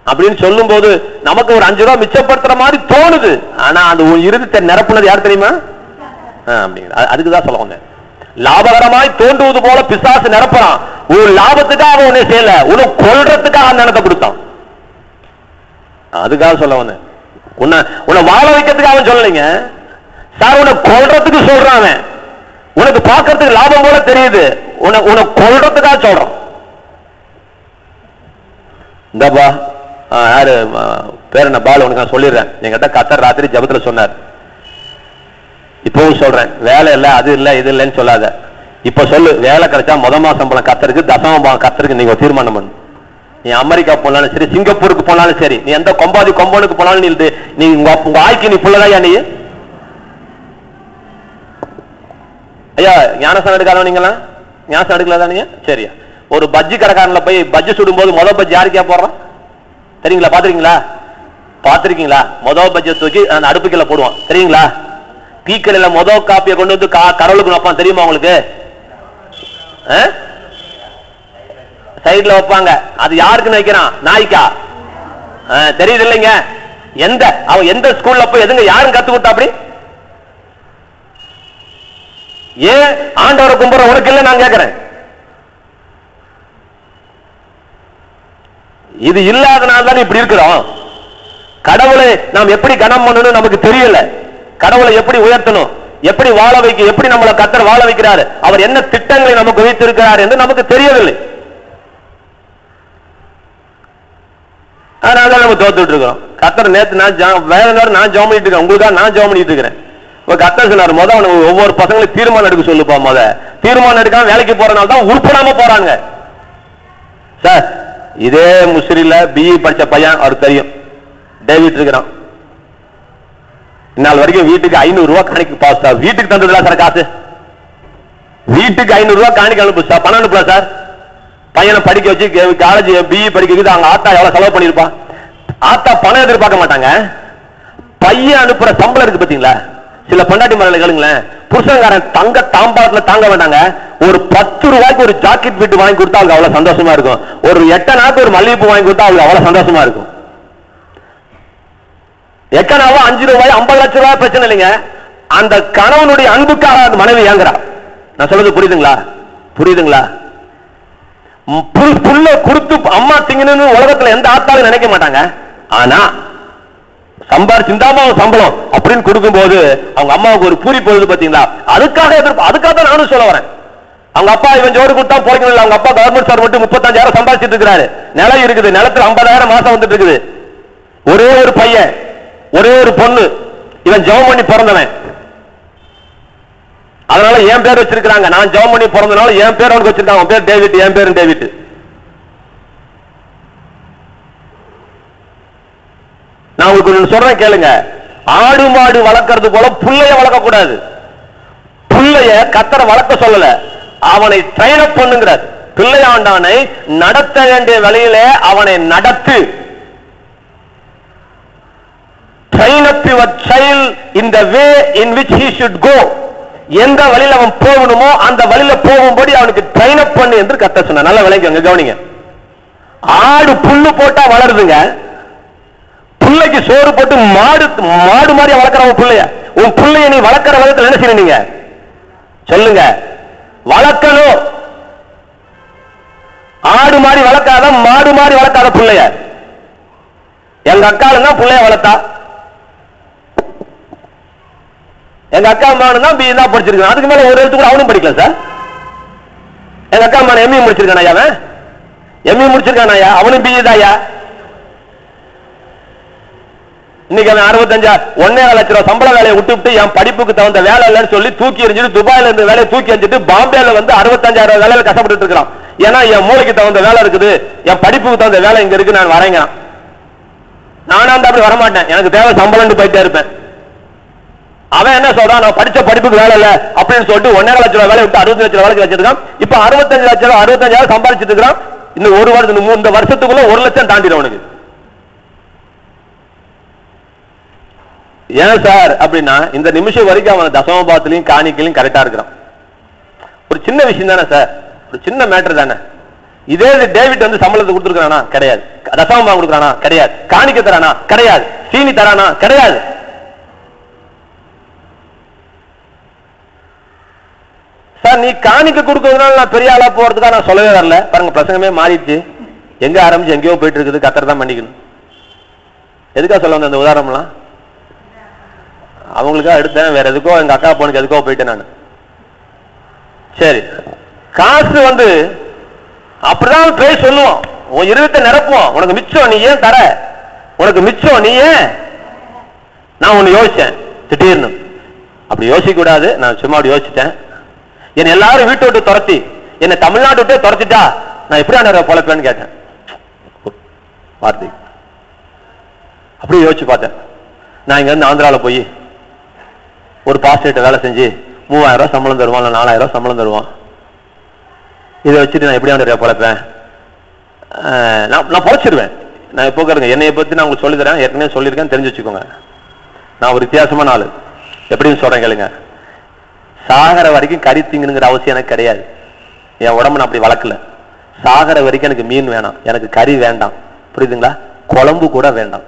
அப்படின்னு சொல்லும் போது நமக்கு ஒரு 5 ரூபா மிச்சப்படுத்துற மாதிரி தோணுது. ஆனா அந்த இறுதி நிரப்புனது யார் தெரியுமா? அதுக்குதான் சொல்ல வந்தேன். லாபகரமாய் தோன்றுவது போல பிசாசு நிரப்புறான். ஒரு லாபத்துக்காக உன்னை செய்யல, உனக்கு கொல்றதுக்காக அந்த இடத்தை கொடுத்தான். அதுக்காக சொல்ல வந்தேன். உன்னை வாழ வைக்கிறதுக்கு அவன் சொல்லலைங்க சார், உன்னை கொல்றதுக்கு சொல்றான். உனக்கு பார்க்கறதுக்கு லாபம் போல தெரியுது, உன்னை கொல்றதுக்காக சொல்றான். இந்தப்பா யாரு பேர் என்ன பால், உனக்கு நான் சொல்லிடுறேன். என்கிட்ட கர்த்தர் ராத்திரி ஜெபத்துல சொன்னார். இப்பவும் சொல்றேன், வேலை இல்ல அது இல்ல இது இல்லைன்னு சொல்லாத. இப்ப சொல்லு, வேலை கிடைச்சா முதல் சம்பளம் கர்த்தருக்கு, தசம கர்த்தருக்கு நீங்க தீர்மானம் பண்ணு. நீ அமெரிக்கா போனாலும் சரி, சிங்கப்பூருக்கு போனாலும் சரி, நீ எந்த கொம்பனுக்கு போனாலும் நீ உங்க ஆய்க்கு நீ புள்ளதாயா நீ? ஐயா ஞானஸ்தானம் எடுக்காதவன் நீங்களா? ஞானஸ்தானம் எடுக்கலாதான் நீங்க? சரியா. ஒரு பஜ்ஜி கடைக்காரன்ல போய் பஜ்ஜி சுடும் போது முதல் பஜ்ஜி யாருக்கே போடுறான் தெரியுங்களா? பாத்திருக்கீங்களா? முதல் பஜ்ஜியை தூக்கி அந்த அடுப்புக்கல்ல போடுவான் தெரியுங்களா? டீக்கடையில முதல் காப்பியை கொண்டு வந்து கடவுளுக்கு வைப்பான் தெரியுமா உங்களுக்கு? சைட்ல வைப்பாங்க. அது யாருக்குன்னு வைக்கிறான்? நாய்க்கா? தெரியுது இல்லைங்க? அவன் எந்த ஸ்கூல்ல போய் எதுங்க யாரும் கத்து கொடுத்தா அப்படி? ஏன் ஆண்டவரை கும்பிடுற உனக்கு இல்ல நான் கேட்கிறேன். இது இல்லாதனால தான் இப்படி இருக்கிறோம். கடவுளை நாம் எப்படி கனம் பண்ணணும் நமக்கு தெரியல. கடவுளை எப்படி உயர்த்தணும், எப்படி வாழ வைக்க, எப்படி நம்மளை கர்த்தர் வாழ வைக்கிறார், அவர் என்ன திட்டங்களை நமக்கு வைத்திருக்கிறார் என்று நமக்கு தெரியவில்லை. அதனால நம்ம தோத்துட்டு இருக்கோம். கர்த்தர் நேத்து வேற நேரம் நான் ஜெபம் பண்ணிட்டு இருக்கேன், உங்களுக்காக நான் ஜெபம் பண்ணிட்டு இருக்கிறேன். கர்த்தர் சொன்னார், ஒவ்வொரு பசங்களும் தீர்மானம் எடுக்க சொல்லுப்பா. தீர்மானம் எடுக்காம வேலைக்கு போறதுனால தான் உருப்படாம போறாங்க சார். இதே முசிறில பிஇ படிச்ச பையன், அவர் தெரியும், டேவிட் இருக்கிறான். இந்நாள் வரைக்கும் வீட்டுக்கு 500 ரூபாய் காணிக்கு பாஸ் சார். வீட்டுக்கு தந்ததுல சார் காசு, வீட்டுக்கு 500 ரூபாய் காணிக்கு அனுப்பு சார், பணம் அனுப்பல சார். பையனை படிக்க வச்சு காலேஜ் பிஇ படிக்க வச்சு அவங்க ஆத்தா எவ்வளவு செலவு பண்ணிருப்பா? ஆத்தா பணம் எதிர்பார்க்க மாட்டாங்க, பையன் அனுப்புற சம்பளம் இருக்கு பாத்தீங்களா? சில பொண்டாட்டி மரங்களை கேளுங்களேன், புருஷன்காரன் தங்க தாம்பாளத்துல தாங்க வேண்டாங்க, ஒரு 10 ரூபாய்க்கு ஒரு ஜாக்கெட் வீட்டு வாங்கி கொடுத்தா அவங்களுக்கு அவ்வளவு சந்தோஷமா இருக்கும். ஒரு 8 நாளுக்கு ஒரு மல்லிகைப்பூ வாங்கி கொடுத்தா அவங்களுக்கு அவ்வளவு சந்தோஷமா இருக்கும். எக்கனாவோ 5 ரூபாய் 50 லட்சம் ரூபாய் பிரச்சனை இல்லைங்க. அந்த கணவனுடைய அன்புக்காக அந்த மனைவி ஏங்குறா. நான் சொல்றது புரியுதுங்களா? புல்ல கொடுத்து அம்மா திங்கணும்னு உலகத்துல எந்த ஆத்தாலும் நினைக்க மாட்டாங்க. ஆனா சம்பாரிச்சுந்தாமா சம்பளம் அப்படின்னு கொடுக்கும் போது அவங்க அம்மாவுக்கு ஒரு பூரி போகுது பாத்தீங்களா? அதுக்காக தான் நானும் சொல்ல வரேன். அவங்க அப்பா இவன் ஜோடு கொடுத்தா போறீங்க, அவங்க அப்பா கவர்மெண்ட் சார் மட்டும் 35,000 சம்பாதிச்சிட்டு இருக்கிறாரு. நிலம் இருக்குது, நிலத்துல 50,000 மாசம் வந்துட்டு இருக்குது. ஒரே ஒரு பையன், ஒரே ஒரு பொண்ணு, இவன் ஜெபம் பண்ணி பிறந்தவன். அதனால என் பேர் வச்சிருக்காங்க. நான் ஜெபம் பண்ணி பிறந்தனால என் பேர் அவனுக்கு வச்சிருக்காங்க. அவன் பேர் டேவிட், என் பேரும் டேவிட். நான் உங்களுக்கு சொல்றேன் கேளுங்க, ஆடு மாடு வளர்க்கறது போல புள்ளைய வளர்க்க கூடாது. புள்ளைய கர்த்தரை வளர்க்க சொல்லல, அவனை ட்ரெயின் அப் பண்ணுங்கிறார். பிள்ளையாண்டானை நடத்த வேண்டிய வழியிலே அவனை நடத்து. Train up your child in the way in which he should go. எந்த வழியில அவன் போகணுமோ அந்த வழியில போகும்படி அவனுக்கு ட்ரெயின் அப் பண்ணு என்று கர்த்தர் சொன்னார். நல்ல விளைங்க கவனிங்க. ஆடு புல்லு போட்டா வளருதுங்க, புள்ளைக்கு சோறு போட்டு மாடு மாதிரி வளர்க்கிறவன் பிள்ளைய. உன் பிள்ளைய நீ வளர்க்கிற விதத்தில் என்ன செய்யணும்? நீங்க சொல்லுங்க, வளர்க்கணும். ஆடு மாதிரி வளர்க்காத, மாடு மாதிரி வளர்க்காத பிள்ளைய. எங்க அக்காளுங்க பிள்ளைய வளர்த்தா, எங்க அக்கா மகன் தான் பிஇ தான் படிச்சிருக்கான். அதுக்கு மேல ஒரு எழுத்து கூட அவனும் படிக்கல சார். எங்க அக்கா அம்மா எம்இ முடிச்சிருக்கானா? அவன் எம்இ முடிச்சிருக்கானா? அவனும் பிஏ தாயா. இன்னைக்கு அவன் 1.5 லட்சம் ரூபாய் சம்பள வேலையை விட்டு என் படிப்புக்கு தகுந்த வேலை இல்லைன்னு சொல்லி தூக்கி எறிஞ்சிட்டு துபாயில இருந்து வேலையை தூக்கி எறிஞ்சிட்டு பாம்பேல வந்து 65,000 வேலையில கஷ்டப்பட்டு இருக்கிறான். ஏன்னா என் மூளைக்கு தகுந்த வேலை இருக்குது, என் படிப்புக்கு தகுந்த வேலை இங்க இருக்கு, நான் வரேங்க. நானும் அந்த அப்படி வரமாட்டேன், எனக்கு தேவை சம்பளம் போயிட்டே இருப்பேன். அவன் என்ன சொல்றான், நான் படிச்ச படிப்புக்கு வேலை இல்ல அப்படின்னு சொல்லிட்டு 1.5 லட்சம் ரூபாய் வேலை விட்டு 60 லட்சம் வேலைக்கு வச்சிருக்கான். இப்ப 65 லட்சம் 65,000 சம்பாதிச்சிட்டு இருக்கிறான். இன்னும் இந்த வருஷத்துக்குள்ள 1 லட்சம் தாண்டிடும் அவனுக்கு. ஏன் சார் அப்படின்னா இந்த நிமிஷம் வரைக்கும் அவன் தசமபாத்திலையும் காணிக்கையிலும் கரெக்டா இருக்கிறான். ஒரு சின்ன விஷயம் தானே சார், ஒரு சின்ன மேட்டர் தானே. இதே டேவிட் வந்து சம்பளத்தை கொடுத்துருக்கானா? கிடையாது. தசமபா கொடுக்கறானா? கிடையாது. காணிக்கை தரானா? கிடையாது. சீனி தரானா? கிடையாது. சார் நீ காணிக்கை கொடுக்கறதுனால நான் பெரிய ஆளா போறதுக்காக நான் சொல்லவே வரல. பாருங்க பிரசங்கமே மாறிடுச்சு, எங்க ஆரம்பிச்சு எங்கேயோ போயிட்டு இருக்குது. கத்தர் தான் பண்ணிக்கணும். எதுக்காக சொல்ல வந்த அந்த உதாரணம்லாம் அவங்களுக்காக எடுத்தேன், வேற எதுக்கோ எங்க அக்கா பொண்ணுக்கு எதுக்கோ போயிட்டேன் நான். சரி, காசு வந்து அப்படிதான் போய் சொல்லுவோம், உன் இருதயத்தை நிரப்புவோம். உனக்கு மிச்சம் நீ ஏன் தர, உனக்கு மிச்சம் நீ ஏன். நான் ஒண்ணு யோசிச்சேன் திடீர்னு, அப்படி யோசிக்க கூடாது, நான் சும்மா அப்படி யோசிச்சிட்டேன். என்னை எல்லாரும் வீட்டை விட்டு துரத்தி என்னை தமிழ்நாட்டு விட்டு துரத்திட்டா நான் எப்படி ஆன பொழப்பேன்னு கேட்டேன். வார்த்தை அப்படி யோசிச்சு பார்த்தேன். நான் இங்க இருந்து ஆந்திராவில் போய் ஒரு பாஸ்டேட்டை வேலை செஞ்சு 3000 ரூபாய் சம்பளம் தருவான், 4000 ரூபாய் சம்பளம் தருவான். இதை வச்சுட்டு நான் எப்படி ஆண்டு பொழைப்பேன்? நான் பொழைச்சிருவேன். நான் இப்போ கேளுங்க, என்னைய பத்தி நான் உங்களுக்கு சொல்லி தரேன், ஏற்கனவே சொல்லியிருக்கேன், தெரிஞ்சு வச்சுக்கோங்க. நான் ஒரு வித்தியாசமான ஆளு. எப்படின்னு சொல்றேன் கேளுங்க. சாகர வரைக்கும் கறி திங்குங்கிற அவசியம் எனக்கு கிடையாது. என் உடம்பு நான் அப்படி வளர்க்கல. சாகர வரைக்கும் எனக்கு மீன் வேணாம், எனக்கு கறி வேண்டாம். புரியுதுங்களா? குழம்பு கூட வேண்டாம்.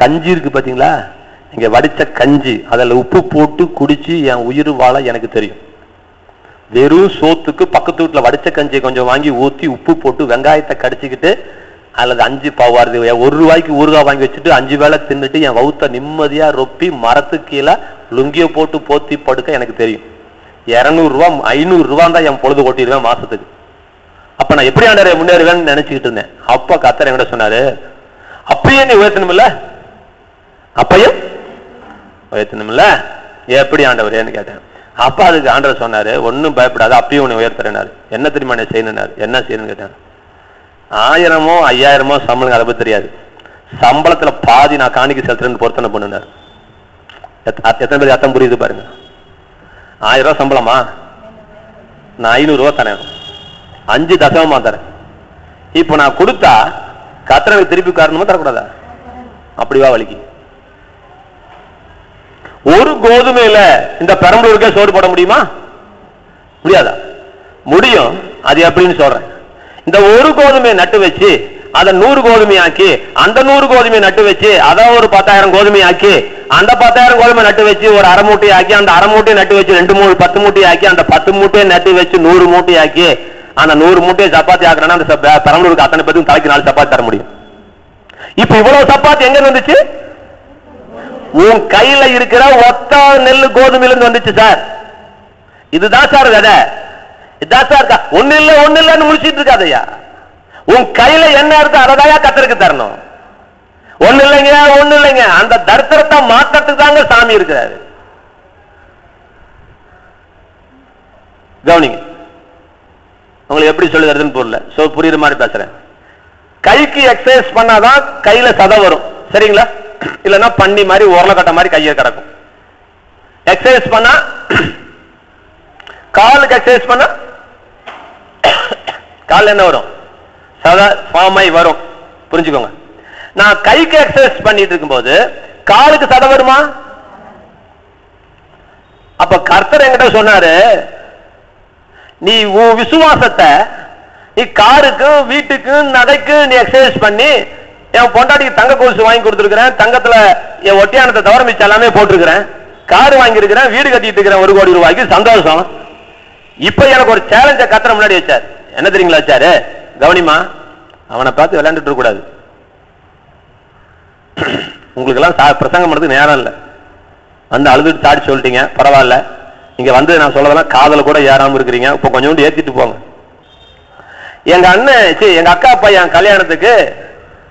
கஞ்சி இருக்கு பாத்தீங்களா, இங்க வடிச்ச கஞ்சி, அதில் உப்பு போட்டு குடிச்சு என் உயிர் வாழ எனக்கு தெரியும். வெறும் சோத்துக்கு பக்கத்து வீட்டுல வடிச்ச கஞ்சியை கொஞ்சம் வாங்கி ஊத்தி உப்பு போட்டு வெங்காயத்தை கடிச்சுக்கிட்டு அல்லது 5 பாவாரு 1 ரூபாய்க்கு ஊறுகாய் வாங்கி வச்சுட்டு 5 வேளை தின்னுட்டு என் வவுத்த நிம்மதியா ரொப்பி மரத்துக்கு கீழே லுங்கிய போட்டு போத்தி படுக்க எனக்கு தெரியும். 200 ரூபாய் 500 ரூபாய் தான் என் பொழுது ஓட்டிடுவேன் மாசத்துக்கு. அப்ப நான் எப்படி ஆண்டவரே முன்னேறுவேன்னு நினைச்சுக்கிட்டு இருந்தேன். அப்ப கர்த்தர் என்கிட்ட சொன்னாரு, அப்பயே நீ உயர்த்தணும் இல்ல, அப்பையும் உயர்த்தணும்ல, எப்படி ஆண்டவரேன்னு கேட்டேன். அப்ப அதுக்கு ஆண்டவர் சொன்னாரு, ஒன்னும் பயப்படாது, அப்பயும் உன்னை உயர்த்துறேனாரு. என்ன தெரியுமா என்ன செய்யணும்னாரு. என்ன செய்யணும்னு கேட்டேன். 1000மோ 5000மோ சம்பளம் அதை பத்தி தெரியாது, சம்பளத்துல பாதி நான் காணிக்கை செலுத்துறேன்னு பொருத்தனை பண்ணுனாரு. எத்தனை பேர் அர்த்தம் புரியுது பாருங்க. 1000 ரூபாய் சம்பளமா, நான் 500 ரூபாய் தரேன், 5 தசமமா தரேன். இப்ப நான் கொடுத்தா கர்த்தருக்கு திருப்பி காரணமா தரக்கூடாதா? அப்படிவா வலிக்கு. ஒரு கோதுமையில இந்த பெரம்பலூருக்கே சோறு போட முடியுமா? முடியாதா? முடியும். அது எப்படின்னு சொல்றேன். இந்த ஒரு கோதுமையை நட்டு வச்சு அதை 100 கோதுமையாக்கி, அந்த 100 கோதுமையை நட்டு வச்சு அதை ஒரு 10,000 கோதுமையாக்கி, அந்த 10,000 கோதுமை நட்டு வச்சு ஒரு அரை மூட்டை ஆக்கி, அந்த அரை மூட்டையை நட்டு வச்சு 10 மூட்டை ஆக்கி, அந்த 10 மூட்டையை நட்டு வச்சு 100 மூட்டை ஆக்கி, அந்த 100 மூட்டையை சப்பாத்தி ஆக்குறேன்னா அந்த பெரம்பலூருக்கு அத்தனை பேருக்கு தலைக்கு 4 சப்பாத்தி தர முடியும். இப்ப இவ்வளவு சப்பாத்தி எங்க வந்துச்சு? உன் கையில இருக்கிற ஒத்த நெல்லு கோதுமையிலிருந்து வந்துச்சு சார். இதுதான் சார் விதை. இதான் சார் ஒண்ணு இல்லன்னு முடிச்சிட்டு இருக்காதையா. உன் கையில என்ன இருக்கு அததாயா கர்த்தருக்கு தரணும். ஒண்ணு இல்லைங்க. அந்த தரித்திரத்தை மாற்றத்துக்கு தாங்க சாமி இருக்கிறாரு. கவனிங்க, உங்களுக்கு எப்படி சொல்லி தருதுன்னு புரியல, புரியுற மாதிரி பேசுறேன். கைக்கு எக்ஸசைஸ் பண்ணாதான் கையில சதை வரும், சரிங்களா? இல்லன்னா பண்ணி மாதிரி உரல கட்ட மாதிரி கையை கிடக்கும். எக்ஸசைஸ் பண்ணா, காலுக்கு எக்ஸசைஸ் பண்ணா கால் என்ன வரும்? சதை ஃபார்மை வரும். புரிஞ்சுக்கோங்க. நான் கைக்கு எக்ஸசைஸ் பண்ணிட்டு இருக்கும்போது காலுக்கு சதை வருமா? அப்ப கர்த்தர் என்கிட்ட சொன்னாரு, நீ உன் விசுவாசத்தை நீ காருக்கு வீட்டுக்கு நகைக்கு நீ எக்ஸசைஸ் பண்ணி, என் பொண்டாட்டிக்கு தங்க கொலுசு வாங்கி கொடுத்துருக்கிறேன், தங்கத்துல என் ஒட்டியானத்தை தவிர மிச்சம் எல்லாமே போட்டிருக்கிறேன், கார் வாங்கி இருக்கிறேன், வீடு கட்டிட்டு இருக்கிறேன் 1 கோடி ரூபாய்க்கு, சந்தோஷம். இப்ப எனக்கு ஒரு சேலஞ்ச கர்த்தர் முன்னாடி வச்சார். என்ன தெரியுங்களா வச்சாரு? கவனிமா, அவனை பார்த்து விளையாண்டுட்டு இருக்க கூடாது. உங்களுக்கு எல்லாம் பிரசங்கம் பண்றதுக்கு நேரம் இல்லை. வந்து அழுதுட்டு சாடி சொல்லிட்டீங்க, பரவாயில்ல. இங்க வந்து நான் சொல்லதெல்லாம் காதல கூட ஏறாம இருக்கிறீங்க, இப்ப கொஞ்சோண்டு ஏத்திட்டு போங்க. எங்க அண்ணன் எங்க அக்கா பையன் கல்யாணத்துக்கு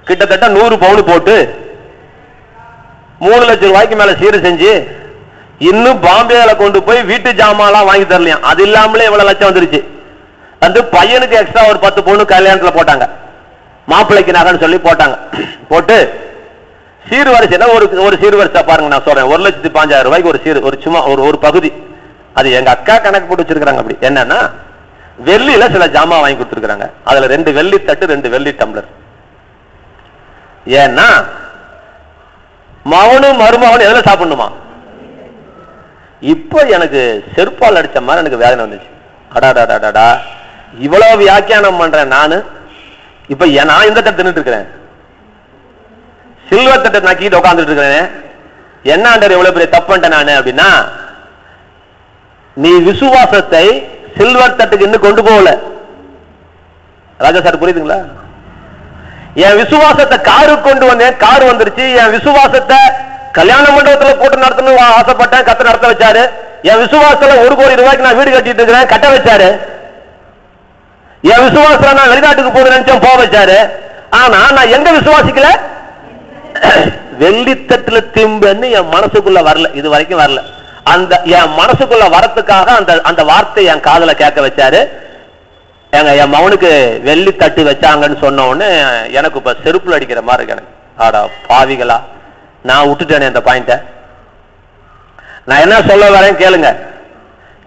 கிட்டத்தட்ட 100 பவுன் போட்டு 3 லட்சம் ரூபாய்க்கு மேல சீர் செஞ்சு இன்னும் பாம்பேல கொண்டு போய் வீட்டு ஜாமான் வாங்கி தரலையாம். அது இல்லாமலே இவ்வளவு லட்சம் வந்துருச்சு. வந்து பையனுக்கு எக்ஸ்ட்ரா ஒரு 10 பவுன் கல்யாணத்துல போட்டாங்க, மாப்பிள்ளைக்கு நகைன்னு சொல்லி போட்டாங்க. போட்டு சீர்வரிசைனா ஒரு சீர்வரிசை பாருங்க, நான் சொல்றேன் 1,05,000 ரூபாய்க்கு ஒரு சீர், ஒரு சும்மா ஒரு பகுதி. அது எங்க அக்கா கணக்கு போட்டு வச்சிருக்காங்க. அப்படி என்னன்னா வெள்ளியில சில ஜாமான் வாங்கி கொடுத்துருக்காங்க. அதுல 2 வெள்ளி தட்டு 2 வெள்ளி டம்ளர். ஏன்னா மவனும் மருமகனும் எதுல சாப்பிடணுமா? இப்ப எனக்கு செருப்பால் அடிச்ச மாதிரி எனக்கு வேதனை வந்துச்சு. அடாடாடாடா, இவ்வளவு வியாக்கியானம் பண்றேன் நானு. இப்ப நான் இந்த தட்டு தின்னுட்டு இருக்கிறேன், சில்வர் தட்டை நக்கிட்டு உட்காந்துட்டு இருக்கிறேன். என்ன எவ்வளவு பெரிய தப்புன்ட்டேன் நானு அப்படின்னா, நீ விசுவாசத்தை சில்வர் தட்டுக்கு இன்னும் கொண்டு போகல. ராஜா சார் புரியுதுங்களா? என் விசுவாசத்தை காருக்கு கொண்டு வந்தேன், கார் வந்துருச்சு. என் விசுவாசத்தை கல்யாண மண்டபத்தில் போட்டு நடத்தணும் ஆசைப்பட்டேன், கத்த நடத்த வச்சாரு. என் விசுவாசத்துல 1 கோடி ரூபாய்க்கு நான் வீடு கட்டிட்டு இருக்கிறேன், கட்ட வச்சாரு. என் விசுவாசத்துல நான் வெளிநாட்டுக்கு போக நினைச்சேன், போக வச்சாரு. ஆனா நான் எங்க விசுவாசிக்கல? வெள்ளித்தட்டுல திம்புன்னு என் மனசுக்குள்ள வரல, இது வரைக்கும் வரல. அந்த என் மனசுக்குள்ள வரத்துக்காக அந்த வார்த்தை என் காதுல கேட்க வச்சாரு. என் மகனுக்கு வெள்ளி தட்டு வச்சாங்கன்னு சொன்ன உடனே எனக்கு இப்ப செருப்புல அடிக்கிற மாதிரி இருக்கு எனக்கு. ஆடா பாவிகளா, நான் விட்டுட்டேனே அந்த பாயிண்ட. நான் என்ன சொல்ல வரேன் கேளுங்க.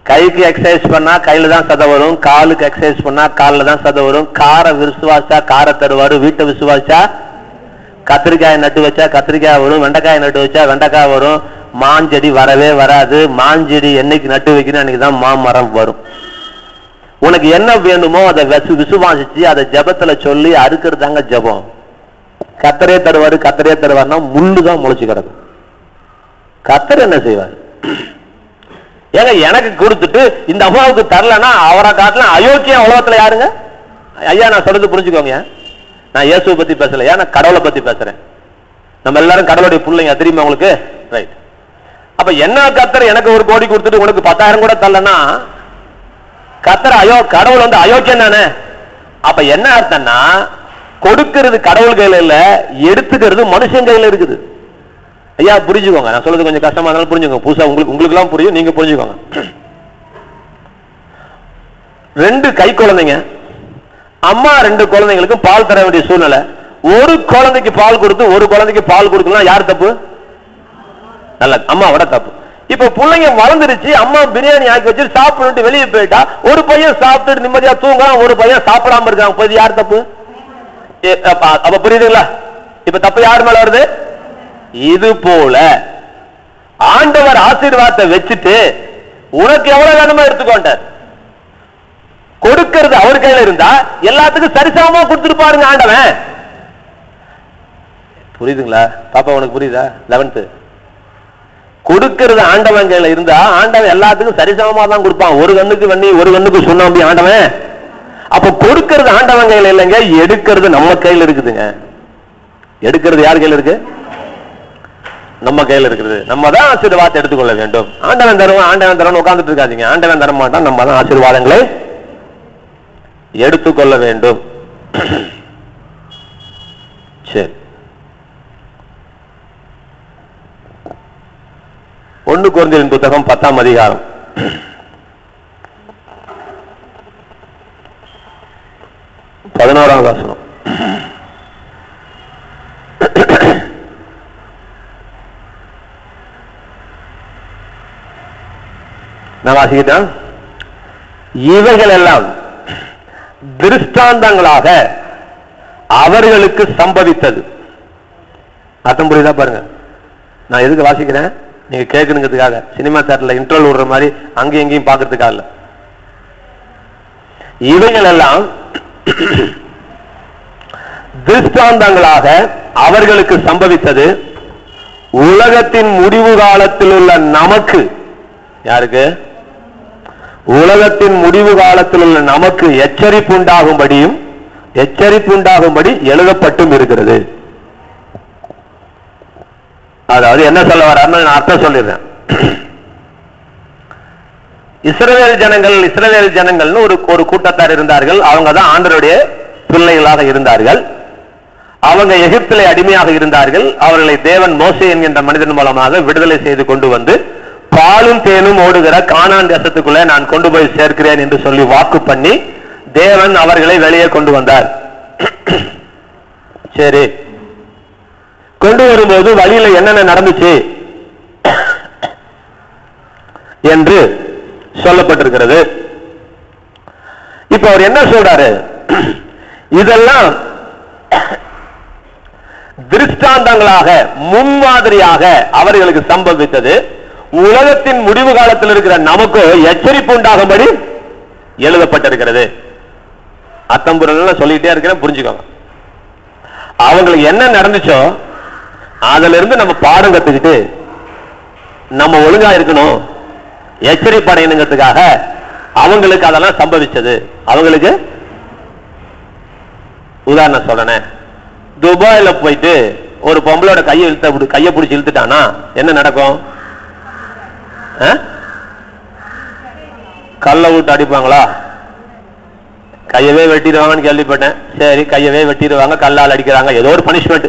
கைக்கு எக்ஸசைஸ் பண்ணா கையில தான் சதை வரும், காலுக்கு எக்ஸசைஸ் பண்ணா காலில் தான் சதை வரும். காரை விசுவாசா காரை தருவாரு, வீட்டை விசுவாசா கத்திரிக்காய் நட்டு வச்சா கத்திரிக்காய் வரும், வெண்டைக்காய் நட்டு வச்சா வெண்டைக்காய் வரும். மாஞ்செடி வரவே வராது. மாஞ்செடி என்னைக்கு நட்டு வைக்கணும் அன்னைக்கு தான் மாமரம் வரும். உனக்கு என்ன வேணுமோ அதை விசுவாசிச்சு அதை ஜபத்துல சொல்லி அறுக்கிறதாங்க ஜபம். கத்தரே தருவாரு கத்தரே தருவாருன்னா முள்ளுதான் முளைச்சு கிடக்கும். கத்தர் என்ன செய்வார்? ஏங்க எனக்கு கொடுத்துட்டு இந்த அம்மாவுக்கு தரலன்னா அவரை காட்டலாம் அயோக்கியம் உலகத்துல யாருங்க? ஐயா நான் சொல்றது புரிஞ்சுக்கோங்க, நான் இயேசுவை பத்தி பேசல, ஏன்னா கடவுளை பத்தி பேசுறேன். நம்ம எல்லாரும் கடவுளுடைய பிள்ளைங்க, தெரியுமா உங்களுக்கு? ரைட். அப்ப என்ன கத்தர் எனக்கு 1 கோடி கொடுத்துட்டு உனக்கு 10,000 கூட தரலன்னா கத்தர் கடவுள் வந்து அயோக்கியம் தானே? அப்ப என்ன அர்த்தம்னா கொடுக்கிறது கடவுள் கையில இல்ல, எடுத்துக்கிறது மனுஷன் கையில இருக்குது. ஐயா புரிஞ்சுக்கோங்க, நான் சொல்றது கொஞ்சம் கஷ்டமா இருந்தாலும் புரிஞ்சுக்கோங்க. புதுசா உங்களுக்கு எல்லாம் புரியும், நீங்க புரிஞ்சுக்கோங்க. 2 கை குழந்தைங்க, அம்மா 2 குழந்தைங்களுக்கும் பால் தர வேண்டிய சூழ்நிலை. ஒரு குழந்தைக்கு பால் கொடுத்து ஒரு குழந்தைக்கு பால் கொடுக்கலாம், யார் தப்பு? நல்ல அம்மாவோட தப்பு. இப்ப பிள்ளைங்க வளர்ந்துருச்சு, அம்மா பிரியாணி ஆக்கி வச்சு சாப்பிட்டு வெளியே போயிட்டா, ஒரு பையன் சாப்பிட்டு நிம்மதியா தூங்குறான், ஒரு பையன் சாப்பிடாம இருக்காங்க. போய் யார் தப்பு? அப்ப புரியுதுங்களா? இப்ப தப்பு யார் மேல வருது? இது போல ஆண்டவர் ஆசீர்வாதத்தை வச்சுட்டு உனக்கு எவ்வளவு வேணுமோ எடுத்துக்கொண்டார். கொடுக்கிறது அவர் கையில இருந்தா எல்லாத்துக்கும் சரிசமமா கொடுத்துட்டு பாருங்க ஆண்டவன். புரியுதுங்களா பாப்பா? உனக்கு புரியுதா? 11th கொடுக்கிறது ஆண்டவன் கையில இருந்தா ஆண்டவன் எல்லாத்துக்கும் சரிசமமா தான் கொடுப்பான். ஒரு கண்ணுக்கு வண்ணி ஒரு கண்ணுக்கு சுண்ணாம்பி ஆண்டவன். அப்ப கொடுக்கிறது ஆண்டவன் கையில இல்லைங்க, எடுக்கிறது நம்ம கையில இருக்குதுங்க. எடுக்கிறது யார் கையில இருக்கு? நம்ம கையில இருக்குது. நம்ம தான் ஆசீர்வாதத்தை எடுத்துக்கொள்ள வேண்டும். ஆண்டவன் தருவான் ஆண்டவன் தருவான் உட்கார்ந்துட்டு இருக்காதீங்க. ஆண்டவன் தர மாட்டான், நம்ம தான் ஆசீர்வாதங்களை எடுத்துக்கொள்ள வேண்டும். சரி, 1 கொரிந்தியரின் புத்தகம் 10ஆம் அதிகாரம் 11ஆம் வசனம். நான் வாசிக்கிட்டேன். இவைகள் எல்லாம் திருஷ்டாந்தங்களாக அவர்களுக்கு சம்பவித்தது. அர்த்தம் புரியுதா பாருங்க. நான் எதுக்கு வாசிக்கிறேன்? நீங்க கேட்கணுங்கிறதுக்காக, சினிமா தியேட்டர்ல இன்ட்ரோல் விடுற மாதிரி அங்கேயும் எங்கேயும் பார்க்கறதுக்காக இல்ல. இவைகள் எல்லாம் திருஷ்டாந்தங்களாக அவர்களுக்கு சம்பவித்தது, உலகத்தின் முடிவு காலத்தில் உள்ள நமக்கு. யாருக்கு? உலகத்தின் முடிவு காலத்தில் உள்ள நமக்கு எச்சரிப்பு உண்டாகும்படி எழுதப்பட்டும் இருக்கிறது. அதாவது என்ன சொல்ல வர்றாருன்னு நான் அர்த்தம் சொல்லிடுறேன். இஸ்ரவேல் ஜனங்கள்னு ஒரு கூட்டத்தார் இருந்தார்கள். அவங்க தான் ஆண்டவருடைய பிள்ளைகளாக இருந்தார்கள். அவங்க எகிப்திலே அடிமையாக இருந்தார்கள். அவர்களை தேவன் மோசே என்கின்ற மனிதன் மூலமாக விடுதலை செய்து கொண்டு வந்து பாலும் தேனும் ஓடுகிற கானான் தேசத்துக்குள்ளே நான் கொண்டு போய் சேர்க்கிறேன் என்று சொல்லி வாக்கு பண்ணி தேவன் அவர்களை வெளியே கொண்டு வந்தார். சரி, கொண்டு வரும்போது வழியில என்னென்ன நடந்துச்சு என்று சொல்லப்பட்டிருக்கிறது. இப்ப அவர் என்ன சொல்றாரு? இதெல்லாம் திருஷ்டாந்தங்களாக முன்மாதிரியாக அவர்களுக்கு சம்பவித்தது. உலகத்தின் முடிவு காலத்தில் இருக்கிற நமக்கு எச்சரிப்பு உண்டாகும்படி எழுதப்பட்டிருக்கிறது. அத்தம்புரம் சொல்லிட்டே இருக்கிறேன், புரிஞ்சுக்கோங்க. அவங்களுக்கு என்ன நடந்துச்சோ அதுல இருந்து நம்ம பாடம் கத்துக்கிட்டு நம்ம ஒழுங்கா இருக்கணும், எச்சரிப்படையணுங்கிறதுக்காக அவங்களுக்கு அதெல்லாம் சம்பவிச்சது. அவங்களுக்கு உதாரணம் சொல்றேன். துபாயில போயிட்டு ஒரு பொம்பளோட கையை பிடிச்சி இழுத்துட்டானா என்ன நடக்கும்? கல்ல விட்டு அடிப்பாங்களா? கையவே வெட்டிடுவாங்கன்னு கேள்விப்பட்டேன். சரி, கையவே வெட்டிடுவாங்க, கல்லால் அடிக்கிறாங்க, ஏதோ ஒரு பனிஷ்மெண்ட்.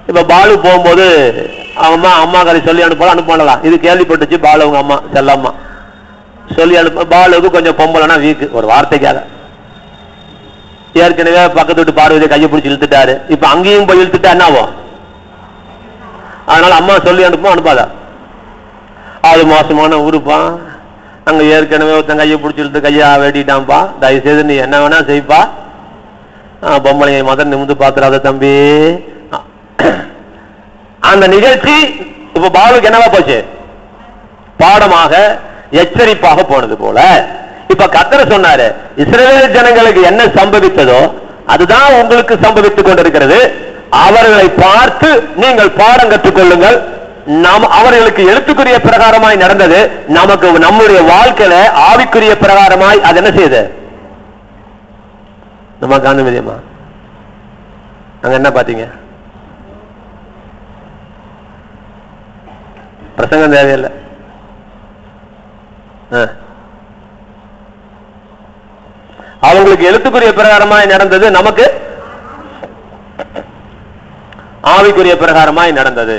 இப்ப பாலு போகும்போது அம்மா கதை சொல்லி அனுப்பலாம். இது கேள்விப்பட்டுச்சு பாலு அவங்க அம்மா செல்லம்மா சொல்லி அனுப்ப. பாலுக்கு கொஞ்சம் பொம்பளைனா வீக்கு, ஒரு வார்த்தைக்காக. ஏற்கனவே பக்கத்து விட்டு பார்வதியை கையை பிடிச்சி இழுத்துட்டாரு. இப்ப அங்கேயும் போய் இழுத்துட்டா என்ன ஆகும்? அதனால அம்மா சொல்லி அனுப்பாதா? அது மோசமான ஊருப்பான். அங்க ஏற்கனவே ஒருத்தன் கையை பிடிச்சி இழுத்து கையா வெட்டிட்டான்ப்பா, தயவு செய்து நீ என்ன வேணா செய்ப்பா, பொம்பளையை மதம் நிமிந்து பாத்துறாத தம்பி. அந்த நிகழ்ச்சி இப்ப பாலுக்கு என்னவா போச்சு? பாடமாக, எச்சரிப்பாக போனது போல. இப்ப கர்த்தர் சொன்னாரு, இஸ்ரவேல் ஜனங்களுக்கு என்ன சம்பவித்ததோ அதுதான் உங்களுக்கு சம்பவித்துக் கொண்டிருக்கிறது. அவர்களை பார்த்து நீங்கள் பாடம் கற்றுக் கொள்ளுங்கள். அவர்களுக்கு எழுத்துக்குரிய பிரகாரமாய் நடந்தது, நமக்கு நம்முடைய வாழ்க்கையில ஆவிக்குரிய பிரகாரமாய் அது என்ன செய்யுது? நம்ம காணும் விதமா அங்க என்ன பாத்தீங்க? பிரசங்கம் தேவையில்லை. அவங்களுக்கு எழுத்துக்குரிய பிரகாரமாய் நடந்தது, நமக்கு ஆவிக்குரிய பிரகாரமாய் நடந்தது.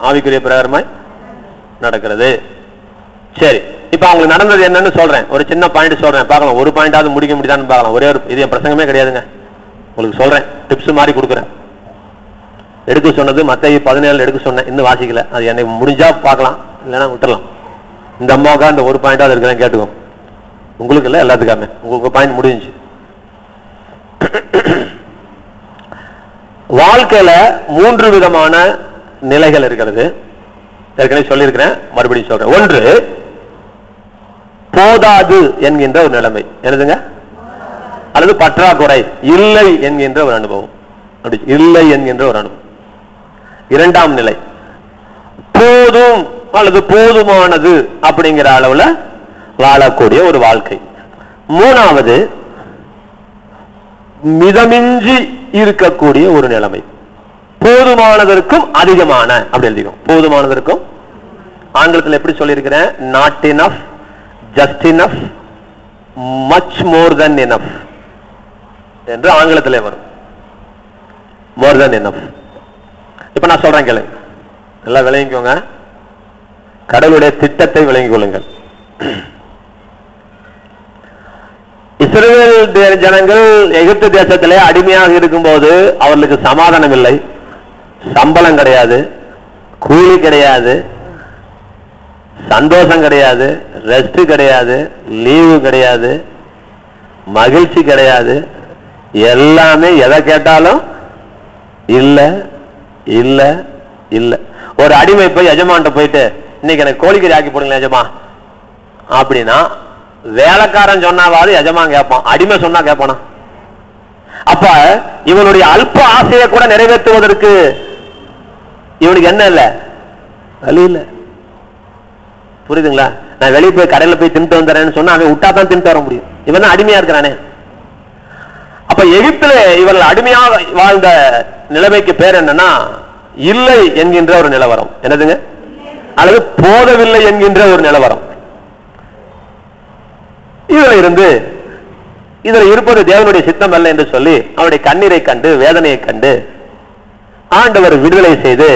ஆவிக்குரிய பிரகாரமாய் நடக்கிறது. சரி, இப்ப அவங்களுக்கு நடந்தது என்னன்னு சொல்றேன். ஒரு சின்ன பாயிண்ட் சொல்றேன், பார்க்கலாம். ஒரு பாயிண்டாவது முடிக்க முடியுதான்னு பார்க்கலாம். ஒரே ஒரு, இது பிரசங்கமே கிடையாதுங்க, உங்களுக்கு சொல்றேன், டிப்ஸ் மாதிரி கொடுக்குறேன். எடுக்க சொன்னது மத்தேயு 17 எடுக்க சொன்னேன், இன்னும் வாசிக்கல. அது எனக்கு முடிஞ்சா பார்க்கலாம், இல்லைன்னா விட்டுறலாம். இந்த அம்மாவுக்கா இந்த ஒரு பாயிண்டாவது இருக்கிறேன், கேட்டுக்கோங்க. உங்களுக்கு இல்ல, எல்லாத்துக்காமே. உங்களுக்கு பாயிண்ட் முடிஞ்சு. வாழ்க்கையில 3 விதமான நிலைகள் இருக்கிறது. ஏற்கனவே சொல்லியிருக்கிறேன், மறுபடியும் சொல்றேன். ஒன்று, போதாது என்கின்ற ஒரு நிலைமை. என்னதுங்க? அல்லது பற்றாக்குறை, இல்லை என்கின்ற ஒரு அனுபவம். இல்லை என்கின்ற ஒரு அனுபவம். இரண்டாம் நிலை, போதும் அல்லது போதுமானது அப்படிங்கிற அளவுல வாழக்கூடிய ஒரு வாழ்க்கை. மூணாவது, மிதமின்றி இருக்கக்கூடிய ஒரு நிலைமை. போதுமானதற்கும் அதிகமான, அப்படி எழுதிக்கும். போதுமானதற்கும், ஆங்கிலத்தில் எப்படி சொல்லியிருக்கிறேன்? Not enough, just enough, much more then enough என்று ஆங்கிலத்திலே வரும். மோர் தென் இனஃப். இப்ப நான் சொல்றேன் கேளு, நல்லா விளங்கிக்கோங்க. கடவுளுடைய திட்டத்தை விளங்கிக் கொள்ளுங்கள். இஸ்ரவேல் ஜனங்கள் எகிப்து தேசத்திலே அடிமையாக இருக்கும்போது அவர்களுக்கு சமாதானம் இல்லை, சம்பளம் கிடையாது, கூலி கிடையாது, சந்தோஷம் கிடையாது, ரெஸ்ட் கிடையாது, லீவு கிடையாது, மகிழ்ச்சி கிடையாது. எல்லாமே எதை கேட்டாலும் இல்ல இல்ல இல்ல. ஒரு அடிமை போய் எஜமான்ட்ட போயிட்டு, இன்னைக்கு எனக்கு கோழிக்கறி ஆக்கி போடுங்களேன் எஜமா அப்படின்னா, வேலைக்காரன் சொன்னாவது எஜமான் கேட்பான், அடிமை சொன்னா கேட்பானா? அப்ப இவனுடைய அல்ப ஆசையை கூட நிறைவேற்றுவதற்கு இவனுக்கு என்ன இல்ல? வழி இல்ல. புரியுதுங்களா? நான் வெளியே போய் கடையில போய் தின்ட்டு வந்துறேன்னு சொன்னா அவன் விட்டா தான் தின்ட்டு வர முடியும். இவன் தான் அடிமையா இருக்கிறானே. அப்ப எகிப்தில இவர்கள் அடிமையாக வாழ்ந்த நிலைமைக்கு பேர் என்னன்னா, இல்லை என்கின்ற ஒரு நிலவரம். என்னதுங்க? அல்லது போதவில்லை என்கின்ற ஒரு நிலவரம். இதுல இருப்பது தேவனுடைய சித்தம் அல்ல என்று சொல்லி அவருடைய கண்ணீரை கண்டு வேதனையை கண்டு ஆண்டவர் விடுதலை செய்து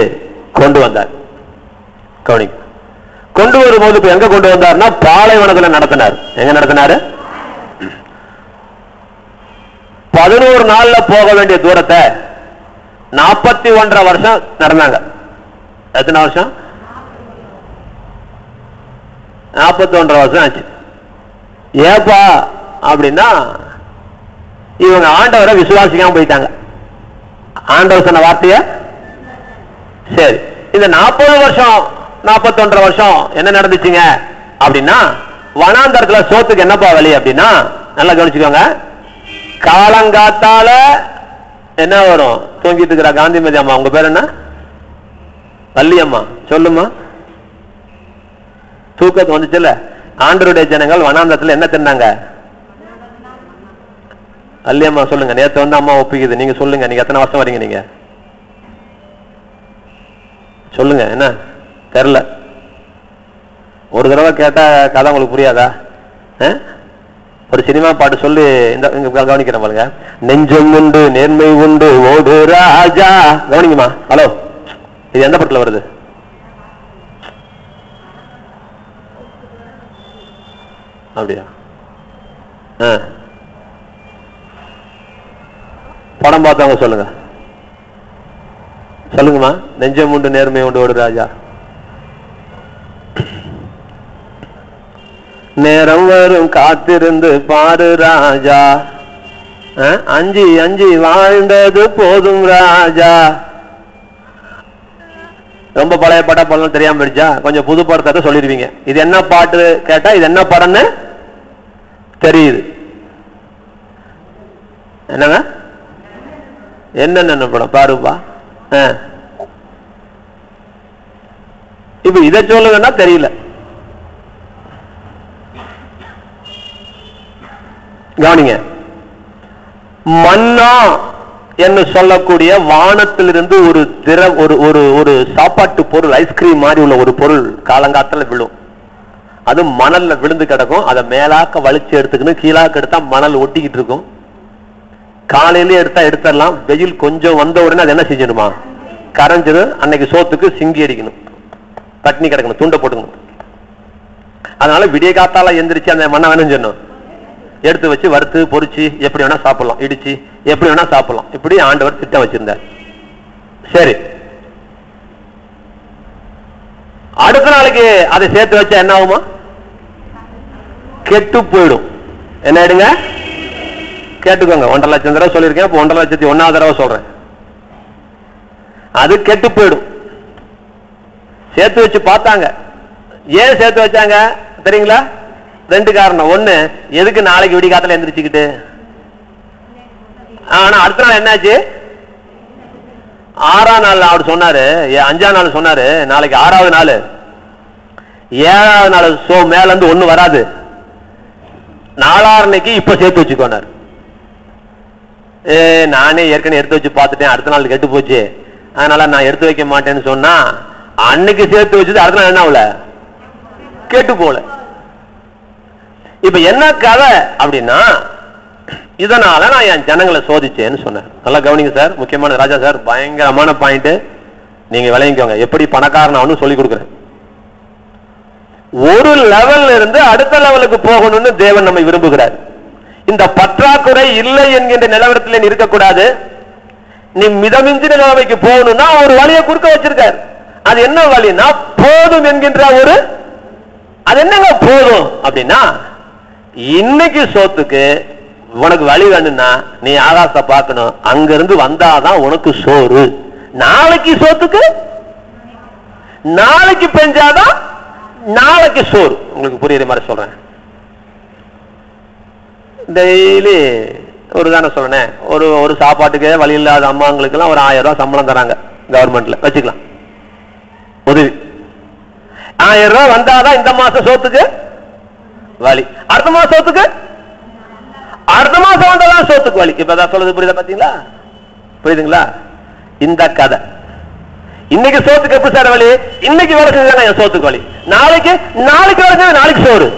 கொண்டு வந்தார். கொண்டு வரும்போது இப்ப எங்க கொண்டு வந்தார்னா பாலைவனத்தில் நடத்தினார். எங்க நடத்தினாரு? 11 நாள்ல போக வேண்டிய தூரத்தை 41 வருஷம் நடந்தாங்க. எத்தனை வருஷம்? 41 வருஷம் ஆச்சு. ஏப்பா அப்படின்னா இவங்க ஆண்டவரை விசுவாசிக்காம போயிட்டாங்க. ஆண்டவர் சொன்ன வார்த்தைய சரி. இந்த 40 வருஷம் 41 வருஷம் என்ன நடந்துச்சுங்க அப்படின்னா வனாந்தரத்துல சோத்துக்கு என்னப்பா வழி அப்படின்னா நல்லா கவனிச்சுக்கோங்க. காலங்காத்தால என்ன வரும்? தூங்கிட்டு இருக்கிற காந்திமதி அம்மா, உங்க பேர் என்ன? வள்ளியம்மா, சொல்லுமா. தூக்கத்து வந்துச்சுல்ல. ஆண்டருடைய ஜனங்கள் வனாந்தரத்துல என்ன தின்னாங்க? வள்ளியம்மா சொல்லுங்க. நேத்து வந்து அம்மா ஒப்பிக்குது. நீங்க சொல்லுங்க. நீங்க எத்தனை வருஷம் வரீங்க? நீங்க சொல்லுங்க. என்ன தெரியல. ஒரு தடவை கேட்டா கதை உங்களுக்கு புரியாதா? ஒரு சினிமா பாட்டு சொல்லி இந்த கவனிக்கிறேன் பாருங்க. நெஞ்சம் உண்டு நேர்மை உண்டு ஓடு ராஜா. கவனிக்குமா? ஹலோ, இது எந்த படத்துல வருது? அப்படியா? படம் பார்த்தவங்க சொல்லுங்க. சொல்லுங்கம்மா. நெஞ்சம் உண்டு நேர்மை உண்டு ஓடு ராஜா. நேரம் வரும் காத்திருந்து பாரு ராஜா, அஞ்சி அஞ்சி வாழ்ந்தது போதும் ராஜா. ரொம்ப பழைய பாட்டா படம் தெரியாம போயிடுச்சா? கொஞ்சம் புது படத்தை சொல்லிருவீங்க. இது என்ன பாட்டு கேட்டா இது என்ன படம்னு தெரியுது. என்னங்க? என்னென்ன படம் பாருப்பா. இப்ப இதை சொல்லுங்கன்னா தெரியல. கவனிங்க. மன்னா என்று சொல்லக்கூடிய வானத்திலிருந்து ஒரு ஒரு சாப்பாட்டு பொருள், ஐஸ்கிரீம் மாதிரி உள்ள ஒரு பொருள் காலங்காத்துல விழும். அது மணல்ல விழுந்து கிடக்கும். அதை மேலாக்க வலிச்சு எடுத்துக்கணும். கீழாக்க எடுத்தா மணல் ஒட்டிக்கிட்டு இருக்கும். காலையிலே எடுத்துடலாம். வெயில் கொஞ்சம் வந்த உடனே அது என்ன செஞ்சிடுமா? கரைஞ்சிடும். அன்னைக்கு சோத்துக்கு சிங்கி அடிக்கணும், பட்னி கிடக்கணும், துண்டை போட்டுக்கணும். அதனால விடிய காத்தால எந்திரிச்சு அந்த மண்ணை வேணும் சொன்னோம் எடுத்து வச்சு வறுத்து பொறிச்சு எப்படி வேணா சாப்பிடலாம், இடிச்சு எப்படி வேணா சாப்பிடலாம். இப்படி ஆண்டவர் திட்டம் வச்சிருந்தார். சரி, அடுத்த நாளைக்கு அதை சேர்த்து வச்சா என்ன ஆகுமா? கெட்டு போயிடும். என்ன ஆயிடுங்க? கேட்டுக்கோங்க. 1.5 லட்சம் தடவை சொல்லியிருக்கேன். இப்போ 1,01,000 தடவை சொல்றேன். அது கெட்டு போயிடும். சேர்த்து வச்சு பார்த்தாங்க. ஏன் சேர்த்து வச்சாங்க தெரியுங்களா? 2 காரணம். ஒண்ணு, எதுக்கு நாளைக்கு விடி காத்துல எந்திரிச்சுக்கிட்டு. ஆனா அடுத்த நாள் என்னாச்சு? 6ஆம் நாள் அவர் சொன்னாரு, 5ஆம் நாள் சொன்னாரு, நாளைக்கு 6வது நாள், 7வது நாள் மேல இருந்து ஒண்ணு வராது, 4ஆம் இப்ப சேர்த்து வச்சுக்கோனார். நானே ஏற்கனவே எடுத்து வச்சு பார்த்துட்டேன், அடுத்த நாள் கெட்டு போச்சு, அதனால நான் எடுத்து வைக்க மாட்டேன்னு சொன்னா அன்னைக்கு சேர்த்து வச்சது அடுத்த நாள் என்ன ஆகல? கெட்டு போல. இப்ப என்ன கதை அப்படின்னா, இதனால நான் என் ஜனங்களை சோதிச்சேன்னு சொன்னேன். நல்லா கவனிங்க சார், முக்கியமான ராஜா சார், பயங்கரமான பாயிண்ட். நீங்க விளங்கிக்கோங்க. எப்படி பணக்காரன் சொல்லி கொடுக்குறேன். ஒரு லெவல்ல இருந்து அடுத்த லெவலுக்கு போகணும்னு தேவன் நம்மை விரும்புகிறார். இந்த பற்றாக்குறை இல்லை என்கின்ற நிலவரத்தில் இருக்கக்கூடாது. நீ மிதமிஞ்சின நிலைமைக்கு போகணும்னா ஒரு வழியை குறுக்க வச்சிருக்கார். அது என்ன வழின்னா போதும் என்கின்ற ஒரு, அது என்னங்க போதும் அப்படின்னா, இன்னைக்கு சோத்துக்கு உனக்கு வழி வேணும்னா நீ ஆகாசத்தை பார்க்கணும், அங்க இருந்து வந்தாதான் உனக்கு சோறு. நாளைக்கு சோத்துக்கு நாளைக்கு பெஞ்சாதான் நாளைக்கு சோறு. உங்களுக்கு புரியுற மாதிரி சொல்றேன். டெய்லி ஒரு தானே சொல்றேன், ஒரு சாப்பாட்டுக்கே வழி இல்லாத அம்மாங்களுக்கு எல்லாம் ஒரு 1000 ரூபாய் சம்பளம் தராங்க கவர்மெண்ட்ல, வச்சுக்கலாம் உதவி. 1000 ரூபாய் வந்தாதான் இந்த மாசம் சோத்துக்கு வழி, அடுத்த மாசம் சோத்துக்கு, அடுத்த மாசம் வந்தாதான் சோத்துக்கு வழி. இப்பதான் சொல்றது புரியுதா? பாத்தீங்களா? புரியுதுங்களா? இந்த கதை இன்னைக்கு சோத்துக்கு எப்படி சார் வழி? இன்னைக்கு வேலை செஞ்சாங்க என் சோத்துக்கு வழி. நாளைக்கு வேலை செஞ்சா நாளைக்கு சோறு.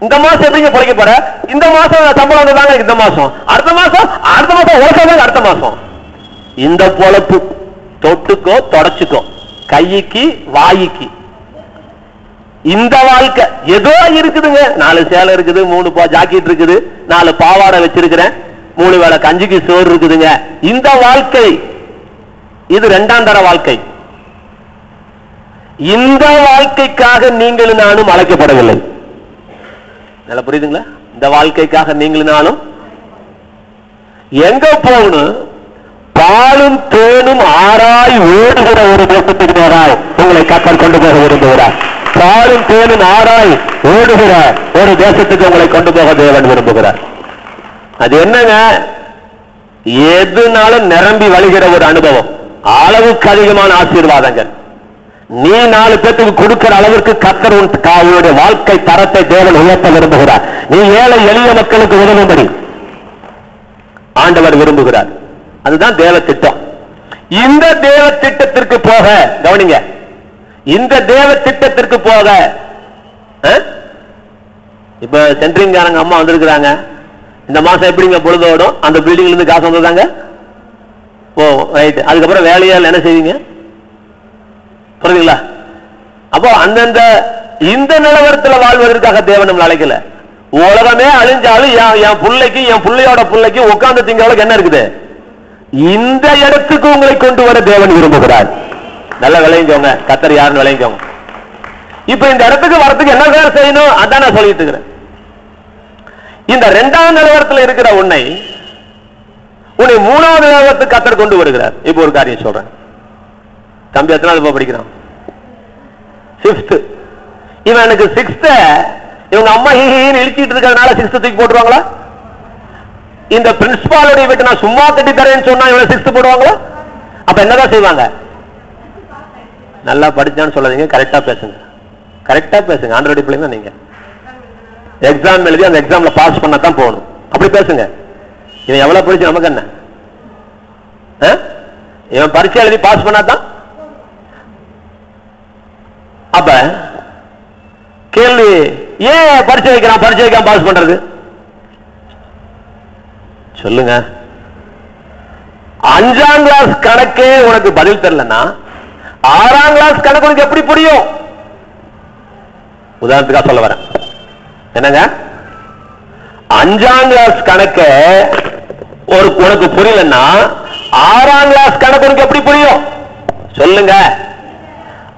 இந்த மாசம் எப்படிங்க பிழைக்க போற? இந்த மாசம் சம்பளம் வந்ததாங்க, இந்த மாசம் அடுத்த மாசம் உழைச்சாங்க, அடுத்த மாசம் இந்த பொழப்பு. தொட்டுக்கோ தொடச்சுக்கோ, கைக்கு வாய்க்கு இந்த வாழ்க்கை ஏதோ இருக்குதுங்க. 4 சேலை இருக்குது, 3 ஜாக்கெட் இருக்குது, 4 பாவாடை வச்சிருக்கிறேன், 3 வேளை கஞ்சிக்கு சோறு இருக்குதுங்க. இந்த வாழ்க்கை இது 2ஆம் தர வாழ்க்கை. இந்த வாழ்க்கைக்காக நீங்களும் நானும் அழைக்கப்படவில்லை. நல்லா புரியுதுங்களா? இந்த வாழ்க்கைக்காக நீங்களும் நானும் எங்க போகணும்? பாலும் தேனும் ஆராய் ஓடுகிற ஒரு தேசத்துக்கு நேராய் உங்களை கர்த்தர் கொண்டு போக விரும்புகிறார். பாலும் தேனும் ஆராய் ஓடுகிற ஒரு தேசத்துக்கு உங்களை கொண்டு போக தேவன் விரும்புகிறார். அது என்னங்க? எதுனாலும் நிரம்பி வழிகிற ஒரு அனுபவம், அளவுக்கு அதிகமான ஆசீர்வாதங்கள். நீ 4 பேருக்கு கொடுக்கிற அளவிற்கு கர்த்தர் உன்னுடைய வாழ்க்கை தரத்தை தேவன் உயர்த்த விரும்புகிறார். நீ ஏழை எளிய மக்களுக்கு உதவும்படி ஆண்டவர் விரும்புகிறார். அதுதான் தேவ திட்டம். இந்த தேவ திட்டத்திற்கு போக கவனிங்க, இந்த தேவ திட்டத்திற்கு போக இப்ப சென்ட்ரிங்காரங்க அம்மா வந்திருக்கிறாங்க. இந்த மாசம் எப்படிங்க பொழுதோடும்? அந்த பில்டிங்ல இருந்து காசு வந்ததாங்க. ஓ ரைட். அதுக்கப்புறம் வேலையால் என்ன செய்வீங்க? புரியுதுங்களா? அப்போ அந்தந்த இந்த நிலவரத்தில் வாழ்வதற்காக தேவன் நம்மளை அழைக்கல. உலகமே அழிஞ்சாலும் என் பிள்ளைக்கு, என் பிள்ளையோட பிள்ளைக்கு உட்கார்ந்து திங்களுக்கு என்ன இருக்குது? இந்த இடத்துக்கு உங்களை கொண்டு வர தேவன் விரும்புகிறார். நல்லா விளைஞ்சவங்க, கர்த்தர் யாருன்னு விளைஞ்சவங்க. இப்ப இந்த இடத்துக்கு வரத்துக்கு என்ன வேலை செய்யணும்? அதான் நான் சொல்லிட்டு இருக்கிறேன். இந்த 2ஆம் நிலவரத்தில் இருக்கிற உன்னை 3ஆவது நிலவரத்துக்கு கர்த்தர் கொண்டு வருகிறார். இப்ப ஒரு காரியம் சொல்றேன். தம்பி எத்தனாவது படிக்கிறான்? 5th. இவனுக்கு 6th இவங்க அம்மா இழுச்சிட்டு இருக்கிறதுனால 6th தூக்கி போட்டுருவாங்களா? இந்த பிரின்சிபாலுடைய வீட்டு நான் சும்மா கட்டி தரேன்னு சொன்னா இவனை 6th போடுவாங்களா? அப்ப என்னதான் செய்வாங்க? நல்லா படிச்சான்னு சொல்லாதீங்க, கரெக்டா பேசுங்க, கரெக்டா பேசுங்க. ஆண்ட்ராய்டு பிள்ளைங்க நீங்க எக்ஸாம் எழுதி அந்த எக்ஸாம்ல பாஸ் பண்ணத்தான் போகணும். அப்படி பேசுங்க. இவன் எவ்வளவு படிச்சு நமக்கு என்ன? இவன் பரீட்சை எழுதி பாஸ் பண்ணாதான். அப்ப கேள்வி, ஏன் பரீட்சை வைக்கிறான்? பரீட்சை வைக்காம பாஸ் பண்றது சொல்லுங்க. 5ஆம் கிளாஸ் கணக்கே உனக்கு பதில் தெரியலன்னா 6ஆம் கிளாஸ் கணக்கு உனக்கு எப்படி புரியும்? உதாரணத்துக்காக சொல்ல வரேன். என்னங்க? 5ஆம் கிளாஸ் கணக்க உனக்கு புரியலன்னா 6ஆம் கிளாஸ் கணக்கு உனக்கு எப்படி புரியும்? சொல்லுங்க.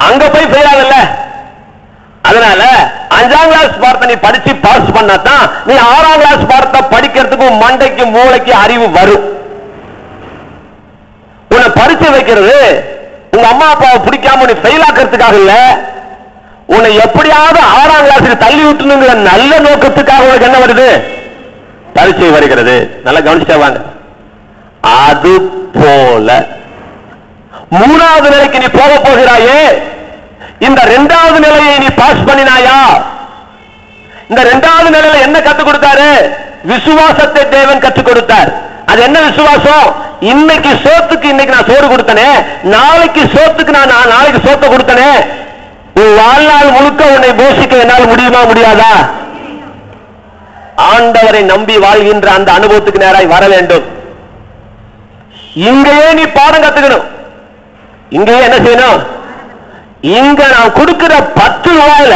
அங்க போய் ஃபெயில் ஆகல. அதனால 5ஆம் கிளாஸ் பாடத்தை நீ படிச்சு பாஸ் பண்ணாதான் நீ 6ஆம் கிளாஸ் பாடத்தை படிக்கிறதுக்கு மண்டைக்கு மூளைக்கு அறிவு வரும். உன்னை பரிச்சை வைக்கிறது உங்க அம்மா அப்பாவை பிடிக்காம நீ ஃபெயில் ஆக்கிறதுக்காக இல்ல, உன்னை எப்படியாவது 6ஆம் கிளாஸுக்கு தள்ளி விட்டுணுங்கிற நல்ல நோக்கத்துக்காக உனக்கு என்ன வருது? பரிச்சை வருகிறது. நல்லா கவனிச்சுட்டே வாங்க. அது போல 3ஆவது நிலைக்கு நீ போக போகிறாயே, இந்த 2ஆவது நிலையை நீ பாஸ் பண்ணினாயா? இந்த 2ஆவது நிலையில என்ன கற்றுக் கொடுத்தாரு? விசுவாசத்தை தேவன் கற்றுக் கொடுத்தார். அது என்ன விசுவாசம்? இன்னைக்கு சோத்துக்கு இன்னைக்கு நான் சோறு கொடுத்தனே, நாளைக்கு சோத்துக்கு நான் நாளைக்கு சோத்தை கொடுத்தனே, உன் வாழ்நாள் முழுக்க உன்னை போஷிக்க என்னால் முடியுமா? முடியாதா? ஆண்டவரை நம்பி வாழ்கின்ற அந்த அனுபவத்துக்கு நேராய் வர வேண்டும். இங்கேயே நீ பாடம் கத்துக்கணும். இங்கேயே என்ன செய்யணும்? இங்க நான் கொடுக்கிற 10 ரூபாயில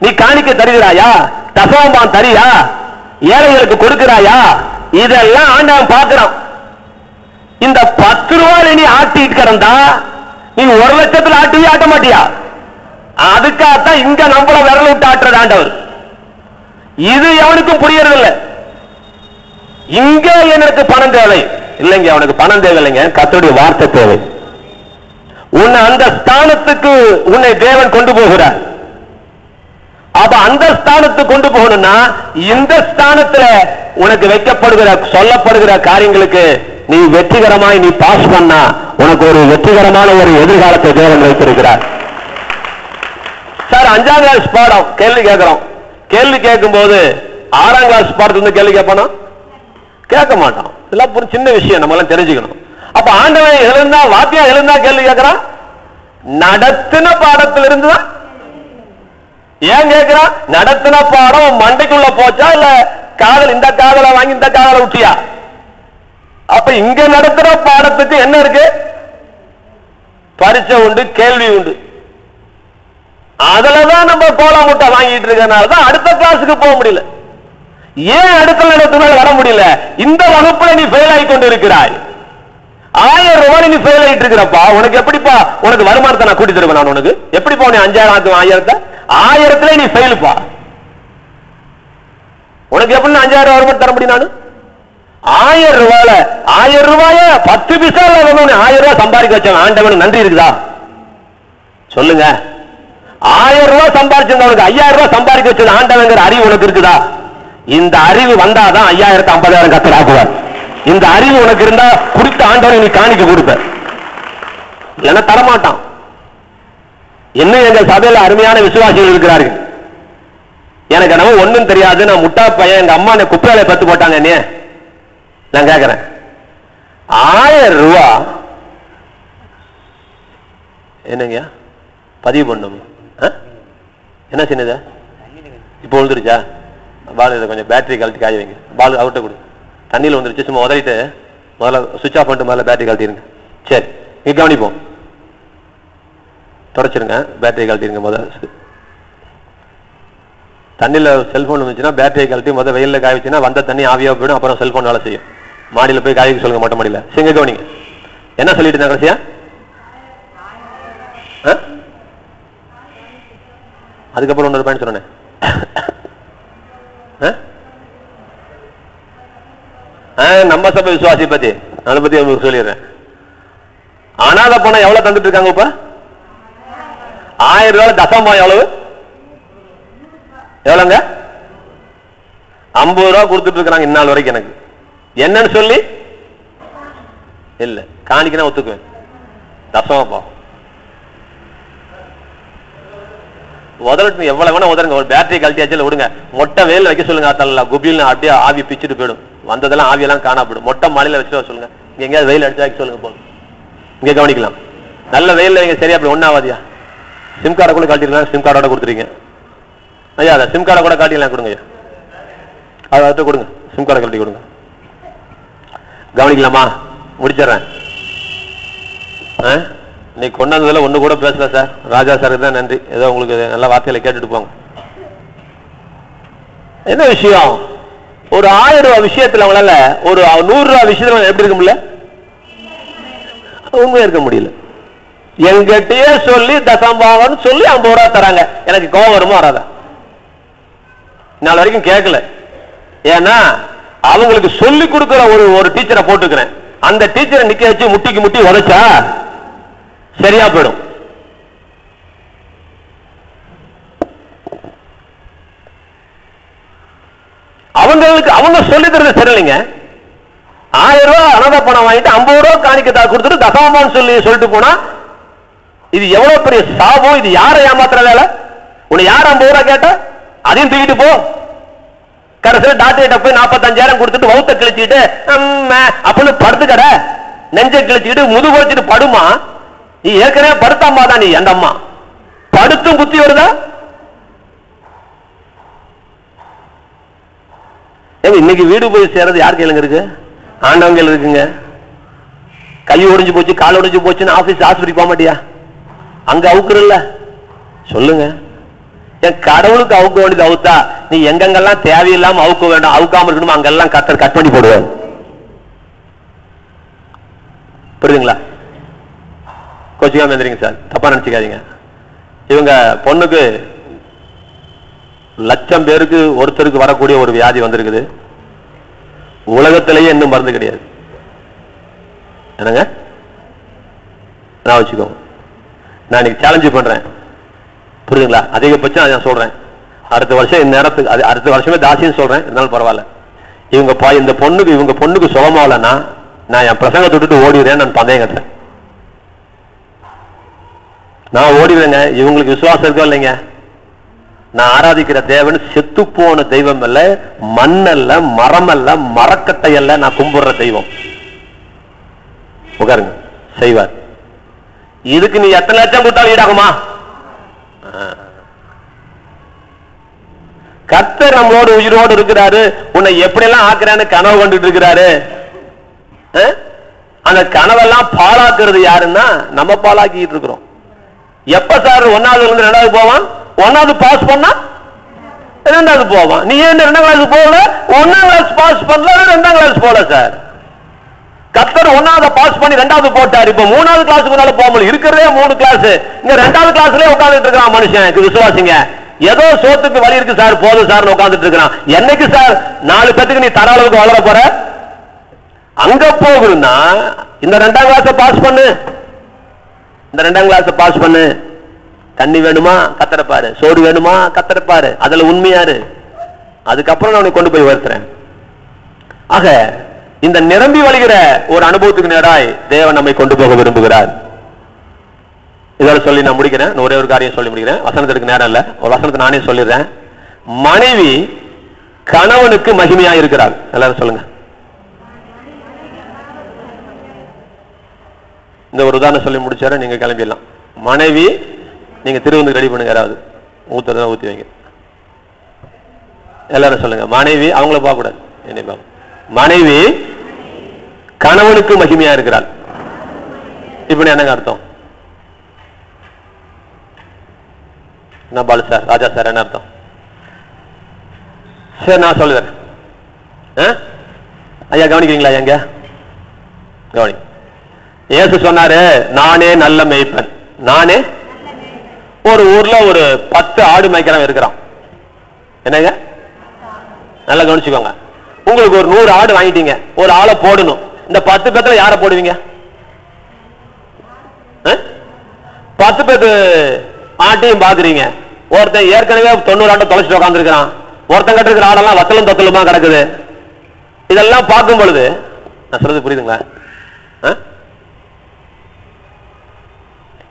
நீ காணிக்க தருகிறாயா? தசமபாகம் தரியா? ஏழைகளுக்கு கொடுக்கிறாயா? இதெல்லாம் ஆண்டவன் பார்க்கிறான். இந்த 10 ரூபாயில நீ ஆட்டிட்டு கிடந்தா நீ 1 லட்சத்துல ஆட்டியே ஆட்ட மாட்டியா? அதுக்காகத்தான் இங்க நம்மள விரல விட்டு ஆட்டுறது ஆண்டவர். இது எவனுக்கும் புரியறதில்லை. இங்க எனக்கு பணம் தேவை இல்லைங்க, அவனுக்கு பணம் தேவை இல்லைங்க, கர்த்தருடைய வார்த்தை தேவை. உன்னை அந்த ஸ்தானத்துக்கு உன்னை தேவன் கொண்டு போகிறார். அப்ப அந்த ஸ்தானத்துக்கு கொண்டு போகணும்னா இந்த ஸ்தானத்துல உனக்கு வைக்கப்படுகிற சொல்லப்படுகிற காரியங்களுக்கு நீ வெற்றிகரமாய் நீ பாஸ் பண்ணா உனக்கு ஒரு வெற்றிகரமான ஒரு எதிர்காலத்தை தேவன் வைத்திருக்கிறார். சார் 5ஆம் கிளாஸ் பாடம் கேள்வி கேட்கிறோம். கேள்வி கேட்கும் போது 6ஆம் கிளாஸ் பாடத்துல கேள்வி கேட்பானா? கேட்க மாட்டோம். இதெல்லாம் ஒரு சின்ன விஷயம் நம்ம எல்லாம் தெரிஞ்சுக்கணும். அப்ப ஆண்டவன் எழுந்தா வாத்தியா எழுந்தா கேள்வி கேட்கிறான், நடத்தின பாடத்திலிருந்து தான். ஏன் கேட்கிறான்? நடத்தின பாடம் மண்டைக்குள்ள போச்சா இல்ல காதல் இந்த காதலை வாங்கி இந்த காதலை விட்டியா? அப்ப இங்க நடத்துற பாடத்துக்கு என்ன இருக்கு? பரீட்சை உண்டு, கேள்வி உண்டு. அதுலதான் நம்ம கோலா முட்டை வாங்கிட்டு இருக்கனாலதான் அடுத்த கிளாஸுக்கு போக முடியல. ஏன் அடுத்த நடத்தினால வர முடியல? இந்த வகுப்புல நீ ஃபெயில் ஆகி கொண்டு இருக்கிறாய். 1000 ரூபாய் நீ ஃபெயில் ஆகிட்டு இருக்கிறப்பா. உனக்கு எப்படிப்பா உனக்கு வருமானத்தை நான் கூட்டி தருவேன்? நான் உனக்கு எப்படிப்பா நீ 5000 1000 நீ ஃபெயிலுப்பா. உனக்கு எப்படி 5000 வருமானம் தர முடியும்? நான் 1000 ரூபாயில 1000 ரூபாய 10 பைசா 1000 ரூபாய் சம்பாதிக்க வச்சவன் ஆண்டவனுக்கு நன்றி இருக்குதா? சொல்லுங்க. 1000 ரூபாய் சம்பாதிச்சவனுக்கு 5000 ரூபாய் சம்பாதிக்க வச்சது ஆண்டவங்கிற அறிவு உனக்கு இருக்குதா? இந்த அறிவு வந்தாதான் 5000 50,000 கத்தர் ஆக்குவார். இந்த அறிவு உனக்கு இருந்தா குறித்த ஆண்டவனை நீ காணிக்க கொடுப்ப, இல்லைன்னா தரமாட்டான். இன்னும் எங்க சபையில அருமையான விசுவாசிகள் இருக்கிறார்கள். எனக்கு நம்ம ஒண்ணும் தெரியாது, நான் முட்டா பையன், எங்க அம்மா என்ன குப்பையில பத்து போட்டாங்க. என்ன நான் கேட்கிறேன், 1000 ரூபா என்னங்க பதிவு பண்ணும்? என்ன சின்னதா இப்போ விழுந்துருச்சா? பால் இதை கொஞ்சம் பேட்டரி கழட்டி காய வைங்க. பால் அவர்கிட்ட கொடு. தண்ணியில் வந்துருச்சு, சும்மா உதறிட்டு முதல்ல சுவிட்ச் ஆஃப் பண்ணிட்டு முதல்ல பேட்டரி கழட்டிருங்க. சரி, இங்க கவனிப்போம். தொடச்சிருங்க, பேட்டரி கழட்டிருங்க. முதல்ல தண்ணியில் செல்போன் வந்துச்சுன்னா பேட்டரியை கழட்டி முதல்ல வெயிலில் காய வச்சுன்னா வந்த தண்ணி ஆவியாக போயிடும். அப்புறம் செல்போன் வேலை செய்யும். மாடியில் போய் காய்க்கு சொல்லுங்க, மொட்டை மாடியில். சிங்க கவனிங்க, என்ன சொல்லிட்டு இருந்தா கடைசியா? அதுக்கப்புறம் இன்னொரு பாயிண்ட் சொன்னேன். நம்ம சபை விசுவாசி பத்தி அதை பத்தி சொல்லிடுறேன். அனாதை பணம் எவ்வளவு தந்துட்டு இருக்காங்க இப்ப? 1000 ரூபாய் தசம்பம் எவ்வளவு? எவ்வளவுங்க? 50 ரூபாய் கொடுத்துட்டு இருக்கிறாங்க இந்நாள் வரைக்கும். எனக்கு என்னன்னு சொல்லி இல்ல, காணிக்கனா ஒத்துக்குவேன். தசமப்பா உதறட்டு எவ்வளவு வேணா உதருங்க. ஒரு பேட்டரி கழட்டியாச்சு விடுங்க, மொட்டை வெயில் வைக்க சொல்லுங்க. தள்ள குபியில் அப்படியே ஆவி பிச்சுட்டு போயிடும். வந்ததெல்லாம் ஆவியெல்லாம் காணப்படும். மொட்டை மாலையில வச்சுட்டு சொல்லுங்க. இங்க எங்கேயாவது வெயில் அடிச்சா வைக்க சொல்லுங்க. போதும், இங்க கவனிக்கலாம். நல்ல வெயில் வைங்க, சரியா அப்படி ஒன்னாவாதியா? சிம் கார்டை கூட காட்டிடலாம். சிம் கார்டோட கொடுத்துருங்க ஐயா. அதை சிம் கார்டை கூட காட்டிடலாம். கொடுங்க ஐயா, அதை கொடுங்க. சிம் கார்டை கழட்டி கொடுங்க. கவனிக்கலாமா? முடிச்சிடறேன். நீ கொண்டதுல ஒண்ணு கூட பேசல சார். ராஜா சாருக்கு தான் நன்றி. ஏதோ உங்களுக்கு நல்ல வார்த்தையில கேட்டுட்டு போங்க. என்ன விஷயம்? ஒரு 1000 ரூபாய் விஷயத்துல அவங்களால ஒரு 100 ரூபாய் விஷயத்துல எப்படி இருக்க முடியல? உண்மையா இருக்க முடியல. எங்கிட்டயே சொல்லி தசம்பாவன்னு சொல்லி 50 ரூபாய் தராங்க. எனக்கு கோபம் வருமா வராதா? நாள் வரைக்கும் கேட்கல. ஏன்னா அவங்களுக்கு சொல்லி கொடுக்கிற ஒரு டீச்சரை போட்டுக்கிறேன். அந்த டீச்சரை நிக்க வச்சு முட்டிக்கு முட்டி உதைச்சா சரியா போயிடும். அவங்களுக்கு அவங்க சொல்லி தரது சரியில்லைங்க. 1000 ரூபாய் அனாதை பணம் வாங்கிட்டு 50 ரூபாய் காணிக்க கொடுத்துட்டு தசமபான்னு சொல்லிட்டு போனா இது எவ்வளவு பெரிய சாபம். இது யாரை ஏமாத்துற வேலை? உன்னை யார் 50 ரூபாய் கேட்ட அதையும் தூக்கிட்டு போ. கடைசியில் டாக்டர் போய் 45,000 கொடுத்துட்டு வவுத்த கிழிச்சுட்டு அப்படின்னு படுத்துக்கட, நெஞ்சை கிழிச்சுக்கிட்டு முதுகு வச்சுட்டு படுமா? நீ ஏற்கனவே படுத்தாமா தான். நீ அந்த அம்மா படுத்தும் புத்தி வருதா? இன்னைக்கு வீடு போய் சேர்றது யார் கையில இருக்கு? ஆண்டவங்க இருக்குங்க. கை ஒடிஞ்சு போச்சு, கால் ஒடிஞ்சு போச்சுன்னு ஆபீஸ் ஆஸ்பத்திரி போக மாட்டியா? அங்க அவுக்குறல்ல, சொல்லுங்க. என் கடவுளுக்கு அவுக்க வேண்டியது அவுத்தா நீ எங்கெங்கெல்லாம் தேவையில்லாம அவுக்க வேண்டாம், அவுக்காம இருக்கணுமோ அங்கெல்லாம் கத்தர் கட் பண்ணி போடுவார். புரியுதுங்களா? கோச்சிக்காம எந்திரிங்க சார், தப்பா நினைச்சுக்காதீங்க. இவங்க பொண்ணுக்கு 1,00,000 பேருக்கு ஒருத்தருக்கு வரக்கூடிய ஒரு வியாதி வந்திருக்குது. உலகத்திலேயே இன்னும் மருந்து கிடையாது. என்னங்க நான் வச்சுக்கோங்க. நான் இன்னைக்கு சேலஞ்சு பண்றேன், புரியுதுங்களா? அதிகபட்சம் நான் சொல்றேன். அடுத்த வருஷம் இந்த நேரத்துக்கு அடுத்த வருஷமே தாசின்னு சொல்றேன், இருந்தாலும் பரவாயில்ல. இந்த பொண்ணுக்கு இவங்க பொண்ணுக்கு சுகமாகலன்னா நான் என் பிரசங்கத்தை விட்டுட்டு ஓடிடுறேன். நான் பந்தயம் கட்டுறேன். நான் ஓடிடுவேங்க. இவங்களுக்கு விசுவாசம் இருக்கோ இல்லைங்க? நான் ஆராதிக்கிற தேவன் செத்து போன தெய்வம் அல்ல, மண்ணல்ல, மரம் அல்ல, மரக்கட்டை அல்ல. நான் கும்பிடுற தெய்வம். உட்காருங்க, செய்வார். இதுக்கு நீ எத்தனை லட்சம் கொடுத்தாலும் ஈடாகுமா? கர்த்தர் நம்மளோடு உயிரோடு இருக்கிறாரு. உன்னை எப்படி எல்லாம் ஆக்குறான்னு கனவு கொண்டுட்டு இருக்கிறாரு. அந்த கனவெல்லாம் பாழாக்குறது யாருன்னா நம்ம பாழாக்கிட்டு இருக்கிறோம். எப்ப சார் 1வது இருந்து 2வது போவான்? 1வது பாஸ் பண்ணா 2வது போவான். நீ ஏன் 2ஆம் கிளாஸ் போகல? 1ஆம் கிளாஸ் பாஸ் பண்ணல, 2ஆம் கிளாஸ் போல சார். கர்த்தர் 1வது பாஸ் பண்ணி 2வது போட்டார். இப்ப 3வது கிளாஸுக்கு முன்னால போக முடியும். இருக்கிறதே 3 கிளாஸ். இங்க 2வது கிளாஸ்லயே உட்கார்ந்துட்டு இருக்கிறான் மனுஷன். விசுவாசிங்க, ஏதோ சோத்துக்கு வழி இருக்கு சார், போதும் சார் உட்கார்ந்துட்டு இருக்கிறான். என்னைக்கு சார் 4 பேத்துக்கு நீ தர அளவுக்கு வளர போற? அங்க போகுதுன்னா இந்த 2ஆம் கிளாஸ் பாஸ் பண்ணு. இந்த 2ஆம் கிளாஸ் பாஸ் பண்ணு. தண்ணி வேணுமா கத்தரப்பாரு, சோறு வேணுமா கத்தரப்பாரு, அதுல உண்மையாரு. அதுக்கப்புறம் நான் கொண்டு போய் வருத்துறேன். ஆக இந்த நிரம்பி வழிகிற ஒரு அனுபவத்துக்கு நேராய் தேவன் நம்மை கொண்டு போக விரும்புகிறார். இதோட சொல்லி நான் முடிக்கிறேன். ஒரே ஒரு காரியம் சொல்லி முடிக்கிறேன். வசனத்துக்கு நேரம் இல்ல, ஒரு வசனத்தை நானே சொல்லிடுறேன். மனைவி கணவனுக்கு மகிமையா இருக்கிறாள். எல்லாரும் சொல்லுங்க. இந்த ஒரு உதாரணம் சொல்லி முடிச்சார நீங்க கிளம்பிடலாம். மனைவி, நீங்க திருவிருந்து ரெடி பண்ணுங்க. யாராவது ஊத்துறதா ஊத்தி வைங்க. எல்லாரும் சொல்லுங்க. மனைவி, அவங்கள பார்க்க கூடாது, என்னை பார்க்க. மனைவி கணவனுக்கு மகிமையா இருக்கிறாள். இப்ப என்னங்க அர்த்தம்? என்ன பாலு சார், ராஜா சார், என்ன அர்த்தம்? சரி, நான் சொல்லுறேன். ஐயா கவனிக்கிறீங்களா? எங்க கவனி. இயேசு சொன்னாரு, நானே நல்ல மேய்ப்பன். நானே. ஒரு ஊர்ல ஒரு 10 ஆடு மேய்க்கிறவன் இருக்கிறான். என்னங்க, நல்லா கவனிச்சுக்கோங்க. உங்களுக்கு ஒரு 100 ஆடு வாங்கிட்டீங்க, ஒரு ஆளை போடணும். இந்த 10 பேத்துல யாரை போடுவீங்க? 10 பேத்து ஆட்டையும் பாக்குறீங்க. ஒருத்தன் ஏற்கனவே 90 ஆட்டை தொலைச்சிட்டு உட்கார்ந்து இருக்கிறான். ஒருத்தன் கட்டு இருக்கிற ஆடெல்லாம் வத்தலும் தொத்தலுமா கிடக்குது. இதெல்லாம் பார்க்கும் பொழுது நான் சொல்றது புரியுதுங்களா?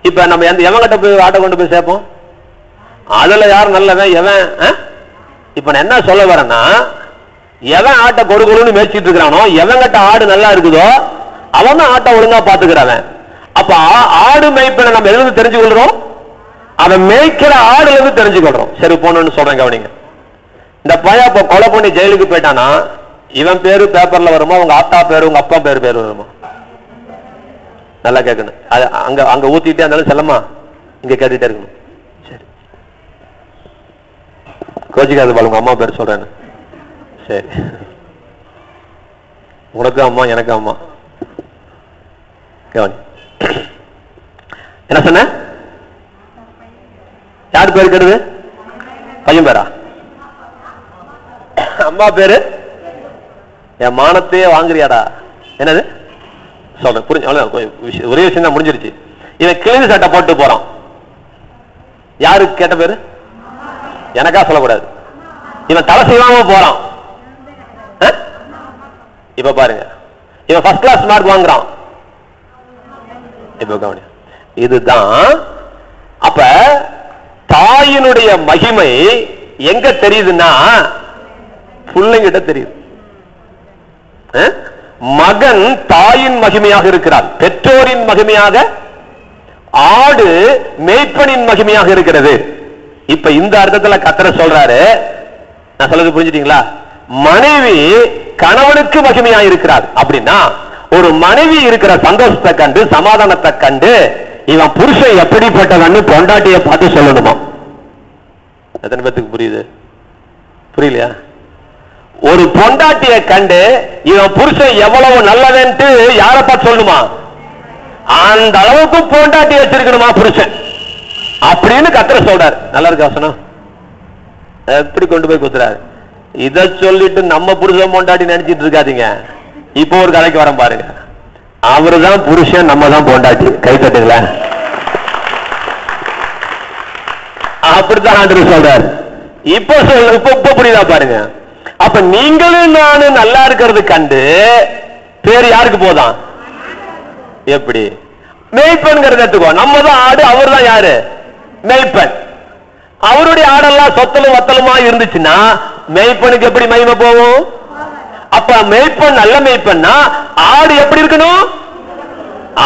இப்ப நம்ம எவன் கிட்ட போய் ஆட்டை கொண்டு போய் சேர்ப்போம்? அதுல யார் நல்லவன் எவன்? இப்ப நான் என்ன சொல்ல வரேன்னா, எவன் ஆட்டை கொடுக்கணும்னு மேய்ச்சிட்டு இருக்கிறானோ, எவன் கிட்ட ஆடு நல்லா இருக்குதோ அவன் தான் ஆட்டை ஒழுங்கா பாத்துக்கிறான். அப்ப ஆடு மேய்ப்பனை நம்ம எதுல தெரிஞ்சு கொள்றோம்? அவன் மேய்க்கிற ஆடுல இருந்து தெரிஞ்சு கொள்றோம். சரி, போனோம்னு சொல்றேன் கவனிங்க. இந்த பையன் இப்ப கொலை பண்ணி ஜெயிலுக்கு போயிட்டானா, இவன் பேரு பேப்பர்ல வருமா, உங்க ஆத்தா பேரு உங்க அப்பா பேரு வருமா? நல்லா கேட்கணும். அங்க அங்க ஊத்திட்டே இருந்தாலும் செல்லமா இங்க கேட்டுட்டே இருக்கணும். சரி, கோச்சிக்காது பாருங்க, அம்மா பேர் சொல்றேன்னு. சரி, உனக்கு அம்மா எனக்கு அம்மா. கவனி, என்ன சொன்ன? யார் பேரு கேடுது? பையன் பேரா? அம்மா பேரு? என் மானத்தையே வாங்குறியாடா? என்னது சொல்றேன், புரிஞ்சு? ஒரே விஷயம் தான், முடிஞ்சிருச்சு. இவன் கிழிஞ்ச சட்டை போட்டு போறான். யாருக்கு கேட்ட பேரு? எனக்கா சொல்லக்கூடாது. இவன் தலை செய்வாம போறான். இப்ப பாருங்க, இவன் ஃபர்ஸ்ட் கிளாஸ் மார்க் வாங்குறான். இப்ப கவனி, இதுதான். அப்ப தாயினுடைய மகிமை எங்க தெரியுதுன்னா, பிள்ளைங்கிட்ட தெரியுது. மகன் தாயின் மகிமையாக இருக்கிறார், பெற்றோரின் மகிமையாக, ஆடு மேய்ப்பனின் மகிமையாக இருக்கிறது. இப்ப இந்த அர்த்தத்துல கர்த்தர் சொல்றாரு, நான் சொல்றது புரிஞ்சுட்டீங்களா? மனைவி கணவனுக்கு மகிமையாக இருக்கிறார். அப்படின்னா ஒரு மனைவி இருக்கிற சந்தோஷத்தை கண்டு, சமாதானத்தை கண்டு, இவன் புருஷன் எப்படிப்பட்டவன்னு பொண்டாட்டியை பார்த்து சொல்லணுமா? எத்தனை பேத்துக்கு புரியுது? புரியலையா? ஒரு பொண்டாட்டியை கண்டு இவன் புருஷன் எவ்வளவு நல்லவன்ட்டு யாரை பார்த்து சொல்லணுமா? அந்த அளவுக்கு பொண்டாட்டி வச்சிருக்கணுமா புருஷன் அப்படின்னு கர்த்தர் சொல்றாரு. நல்லா இருக்கு வசனம். எப்படி கொண்டு போய் குத்துறாரு. இத சொல்லிட்டு நம்ம புருஷன் பொண்டாட்டி நினைச்சிட்டு இருக்காதீங்க. இப்போ ஒரு கதைக்கு வர பாருங்க. அவருதான் புருஷன், நம்ம தான் பொண்டாட்டி. கை தட்டுங்களா? அப்படித்தான் ஆண்டவர் சொல்றாரு. இப்ப புரியுதா பாருங்க. அப்ப நீங்களும் நானும் நல்லா இருக்கிறது கண்டு பேர் யாருக்கு போதான்? எப்படி? மேய்ப்பன்கிறத எடுத்துக்கோ. நம்ம தான் ஆடு, அவர் தான் யாரு? மேய்ப்பன். அவருடைய ஆடெல்லாம் சொத்தலும் வத்தலுமா இருந்துச்சுன்னா மேய்ப்பனுக்கு எப்படி மகிமை போகும்? அப்ப மேய்ப்பன் நல்ல மேய்ப்பன்னா ஆடு எப்படி இருக்கணும்?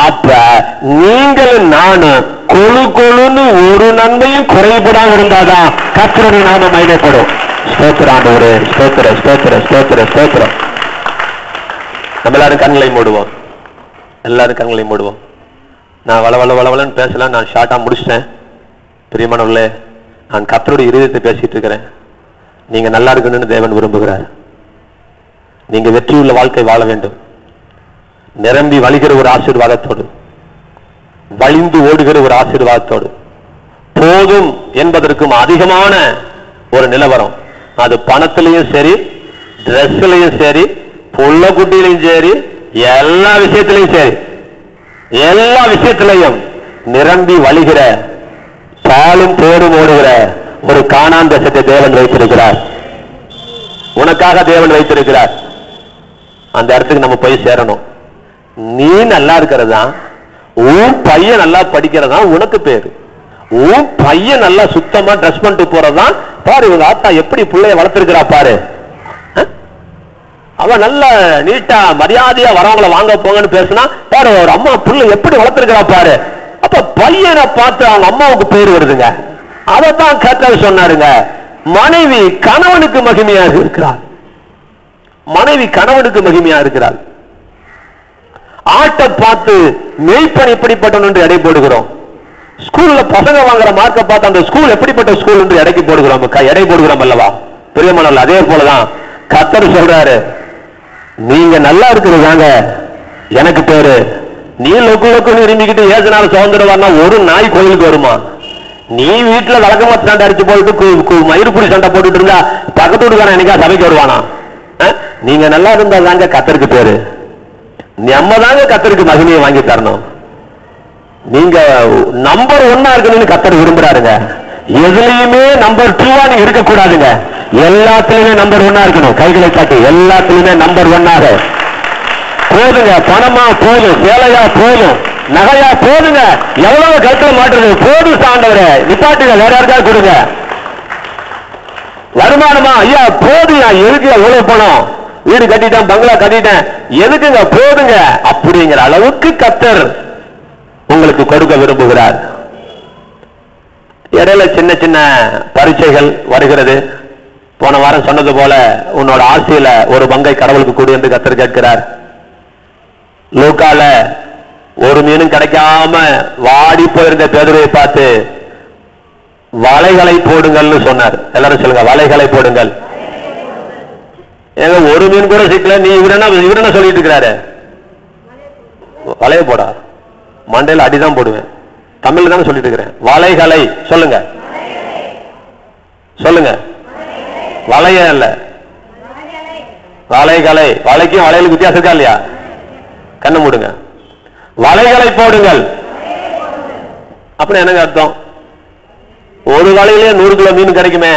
அப்ப நீங்களும் நானும் கொழு கொழுன்னு ஒரு நன்மையும் குறைபடாம இருந்தாதான் கர்த்தருடைய நாமம் மகிமைப்படும். ஸ்தோத்திரம் ஆண்டவரே, ஸ்தோத்திரம் ஸ்தோத்திரம் ஸ்தோத்திரம் ஸ்தோத்திரம். நம்ம எல்லாரும் கண்களை மூடுவோம், எல்லாரும் கண்களை மூடுவோம். நான் வளவளன்னு பேசலாம், நான் ஷார்ட்டா முடிச்சிட்டேன். பிரியமானவர்களே, நான் கர்த்தருடைய இருதயத்தை பேசிட்டு இருக்கிறேன். நீங்க நல்லா இருக்கணும்னு தேவன் விரும்புகிறார். நீங்க வெற்றியுள்ள வாழ்க்கை வாழ வேண்டும். நிரம்பி வழிகிற ஒரு ஆசீர்வாதத்தோடு, வழிந்து ஓடுகிற ஒரு ஆசீர்வாதத்தோடு, போதும் என்பதற்கும் அதிகமான ஒரு நிலவரம். அது பணத்திலையும் சரி, டிரெஸ்லையும் சரி, புள்ள குட்டியிலையும் சரி, எல்லா விஷயத்திலையும் சரி, எல்லா விஷயத்திலையும் நிரம்பி வழிகிற, பாலும் தேடும் ஓடுகிற ஒரு கானான் தேசத்தை தேவன் வைத்திருக்கிறார். உனக்காக தேவன் வைத்திருக்கிறார். அந்த இடத்துக்கு நம்ம போய் சேரணும். நீ நல்லா இருக்கிறதா, உன் பையன் நல்லா படிக்கிறதா உனக்கு பேரு. உன் பையன் நல்லா சுத்தமா ட்ரெஸ் பண்ணிட்டு போறதுதான் பாரு, இவங்க ஆத்தா எப்படி பிள்ளைய வளர்த்திருக்கிறா பாரு, அவன் நல்ல நீட்டா மரியாதையா வரவங்களை வாங்க போங்கன்னு பேசினா பாரு, ஒரு அம்மா பிள்ளை எப்படி வளர்த்திருக்கிறா பாரு. அப்ப பையனை பார்த்து அவங்க அம்மாவுக்கு பேரு வருதுங்க. அதைத்தான் கர்த்தர் சொன்னாருங்க. மனைவி கணவனுக்கு மகிமையாக இருக்கிறார். மனைவி கணவனுக்கு மகிமையா இருக்கிறார். ஆட்டை பார்த்து மேய்ப்பன் எப்படிப்பட்டவன் என்று எடை போடுகிறோம். ஸ்கூல்ல பசங்க வாங்குற மார்க்கை பார்த்து அந்த ஸ்கூல் எப்படிப்பட்ட ஸ்கூல் என்று எடை போடுகிறோம் அல்லவா? பிரியமானவர்களே, அதே போலதான் கர்த்தர் சொல்றாரு, நீங்க நல்லா இருக்கிறதாங்க எனக்கு பேரு. நீ லொக்கு லொக்குன்னு விரும்பிக்கிட்டு ஏசுனால சுதந்திரம்னா ஒரு நாய் கோயிலுக்கு வருமா? நீ வீட்டுல வழக்கமா சண்டை அடிச்சு போயிட்டு மயிர்புடி சண்டை போட்டுட்டு இருந்தா பக்கத்து வீட்டுக்காரன் என்னைக்கா சபைக்கு வருவானா? நீங்க நல்லா இருந்தா தாங்க கர்த்தருக்கு பேரு. நம்ம தாங்க கர்த்தருக்கு மகிமையை வாங்கி தரணும். நீங்க நம்பர் 1 இருக்கணும்னு கர்த்தர் விரும்புறாருங்க. எதுலயுமே நம்பர் 2 நீங்க இருக்க கூடாதுங்க. எல்லாத்திலுமே நம்பர் 1 இருக்கணும். கைகளை காட்டி எல்லாத்திலுமே நம்பர் 1 போதுங்க. பணமா போதும், சேலையா போதும், நகையா போதுங்க. எவ்வளவு கருத்துல மாற்றுறது போதும் சாண்டவரே, நிப்பாட்டுங்க, வேற யாருக்காவது கொடுங்க. வருமானமா ஐயா போதுயா, எதுக்கு எவ்வளவு பணம், வீடு கட்டிட்டேன், பங்களா கட்டிட்டேன், எதுக்குங்க போதுங்க அப்படிங்கிற அளவுக்கு கர்த்தர் உங்களுக்கு கொடுக்க விரும்புகிறார். இடையில சின்ன சின்ன பரீட்சைகள் வருகிறது. போன வாரம் சொன்னது போல உன்னோட ஆசையில ஒரு பங்கை கடவுளுக்கு கூடி என்று கர்த்தர் கேட்கிறார். லூக்கால ஒரு மீனும் கிடைக்காம வாடி போயிருந்த பேதுருவை பார்த்து வலைகளை போடுங்கள்னு சொன்னார். எல்லாரும் சொல்லுங்க, வலைகளை போடுங்கள். ஏங்க ஒரு மீன் கூட சிக்கல, நீ இவரென்ன சொல்லிட்டு இருக்கிறாரு? வலைய போடா, மண்டையில அடிதான் போடுவேன். தமிழ்ல தானே சொல்லிட்டு இருக்கிறேன். வலைகளை சொல்லுங்க, சொல்லுங்க. வலைய இல்ல, வலைகளை. வலைக்கும் வலைகளுக்கு வித்தியாசம் இருக்கா இல்லையா? கண்ணு மூடுங்க. வலைகளை போடுங்கள். அப்படி என்னங்க அர்த்தம்? ஒரு வலையிலே 100 கிலோ மீன் கிடைக்குமே,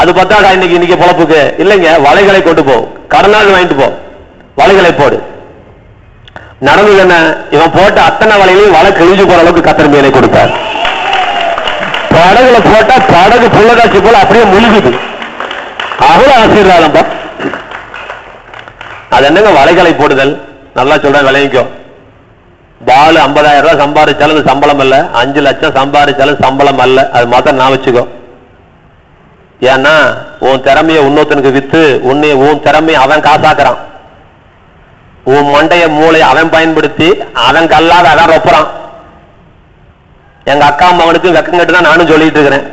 அது பத்தாடா இன்னைக்கு பொழப்புக்கு இல்லைங்க. வலைகளை கொண்டு போ, கடனாக வாங்கிட்டு போ, வலைகளை போடு. நடந்தது என்ன? இவன் போட்ட அத்தனை வலையிலையும் வலை கிழிஞ்சு போற அளவுக்கு கர்த்தர் மீனை கொடுத்தார். படகுல போட்டா படகு புள்ளதாச்சி போல அப்படியே முழுகுது. அவ்வளவு ஆசீர்வாதம். அது என்னங்க வலைகளை போடுதல்? நல்லா சொல்றேன், விளைவிக்கும். பாலு 50,000 ரூபாய் சம்பாதிச்சாலும் சம்பளம் அல்ல, 5 லட்சம் சம்பாதிச்சாலும் சம்பளம் அல்ல. அது மாத்திரம் நான் வச்சுக்கோ. ஏன்னா உன் திறமைய இன்னொருத்தனுக்கு வித்து உன் திறமைய அவன் காசாக்குறான். உன் மண்டைய மூளையை அவன் பயன்படுத்தி அவன் கல்லாத அவன் ரொப்புறான். எங்க அக்கா மகனுக்கு வெக்கம் கட்டு தான் நானும் சொல்லிட்டு இருக்கிறேன்.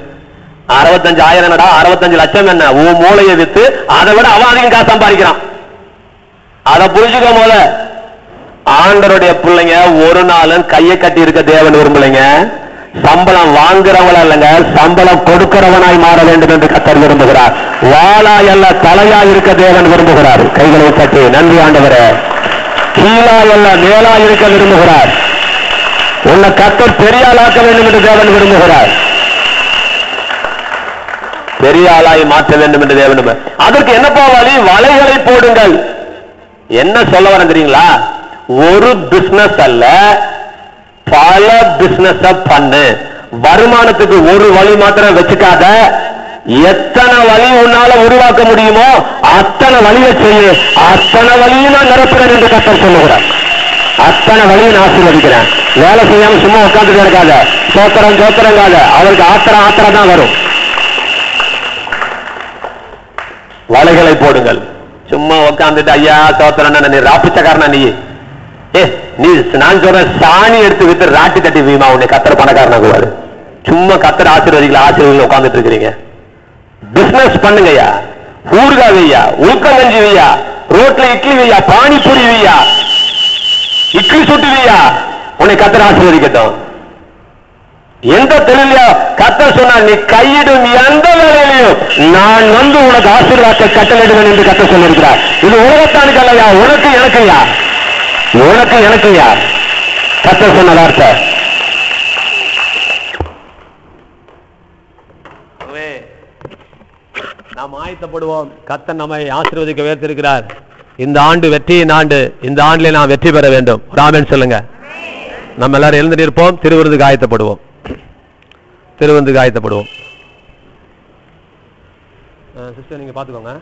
65,000 65 லட்சம் என்ன? உன் மூளையை வித்து அதை விட அவன் அதிகம் காசு சம்பாதிக்கிறான். அதை புரிஞ்சுக்க போல ஆண்டருடைய பிள்ளைங்க ஒரு நாளும் கையை கட்டி இருக்க தேவன் விரும்பலைங்க. சம்பளம் வாங்குறவங்கள இல்லைங்க, சம்பளம் கொடுக்கிறவனாய் மாற வேண்டும் என்று கர்த்தர் விரும்புகிறார். வாளா அல்ல தலையா இருக்க தேவன் விரும்புகிறார். கைகளை கட்டி நன்றி ஆண்டவரே. கீழா அல்ல மேலா இருக்க விரும்புகிறார். உன்னை கர்த்தர் பெரிய ஆளாக்க வேண்டும் என்று தேவன் விரும்புகிறார். பெரிய ஆளாய் மாற்ற வேண்டும் என்று தேவன். அதற்கு என்னப்பா வழி? வலைகளை போடுங்கள். என்ன சொல்ல வரேன் தெரியுங்களா? ஒரு பிசினஸ் அல்ல, பல பிசினஸ் பண்ணு. வருமானத்துக்கு ஒரு வழி மாத்திரம் வச்சுக்காத. எத்தனை வழி உன்னால உருவாக்க முடியுமோ அத்தனை வழியை செய்ய, அத்தனை வழியும் நான் நிரப்புறேன் என்று கர்த்தர் சொல்லுகிறார். அத்தனை வழியும் ஆசீர்வதிக்கிறேன். வேலை செய்யாம சும்மா உட்காந்துட்டு இருக்காத, சோத்திரம் சோத்திரங்காத. அவருக்கு ஆத்திரம் தான் வரும். வலைகளை போடுங்கள். சும்மா உட்காந்துட்டு ஐயா சோத்திரம் நீ ராப்பிச்சக்காரனா நீ? நீ நான் சொல்றேன், சாணி எடுத்து வித்து ராட்டி தட்டி வீமா உன்னை கத்தர் பணக்காரனாகுவாரு. சும்மா கத்தர் ஆசீர்வதிகள் உட்காந்துட்டு இருக்கிறீங்க. பிசினஸ் பண்ணுங்கய்யா, ஊறுகாய் வையா, உளுக்கங்கஞ்சி வையா, ரோட்ல இட்லி வையா, பானிபூரி வையா, இட்லி சுட்டு வையா, உன்னை கத்தர் ஆசீர்வதிக்கட்டும். எந்த தொழிலையோ கத்தர் சொன்னா நீ கையிடும் எந்த வேலையிலையும் நான் வந்து உனக்கு ஆசீர்வாதத்தை கட்டளையிடுவேன் என்று கத்தர் சொல்லியிருக்கிறார். இது உலகத்தானுக்கு அல்லையா, உனக்கு எனக்குயா, உனக்கு எனக்குயா கத்தர் சொன்ன வார்த்தை. நாம் ஆயத்தப்படுவோம். கத்தர் நம்மை ஆசீர்வதிக்க வைத்திருக்கிறார். இந்த ஆண்டு வெற்றியின் ஆண்டு. இந்த ஆண்டிலே நாம் வெற்றி பெற வேண்டும். ஆமென் சொல்லுங்க. நம்ம எல்லாரும் எழுந்து நிற்போம். திருவிருந்துக்கு ஆயத்தப்படுவோம். திருவிருந்துக்கு ஆயத்தப்படுவோம். சிஸ்டர் நீங்க பாத்துக்கோங்க.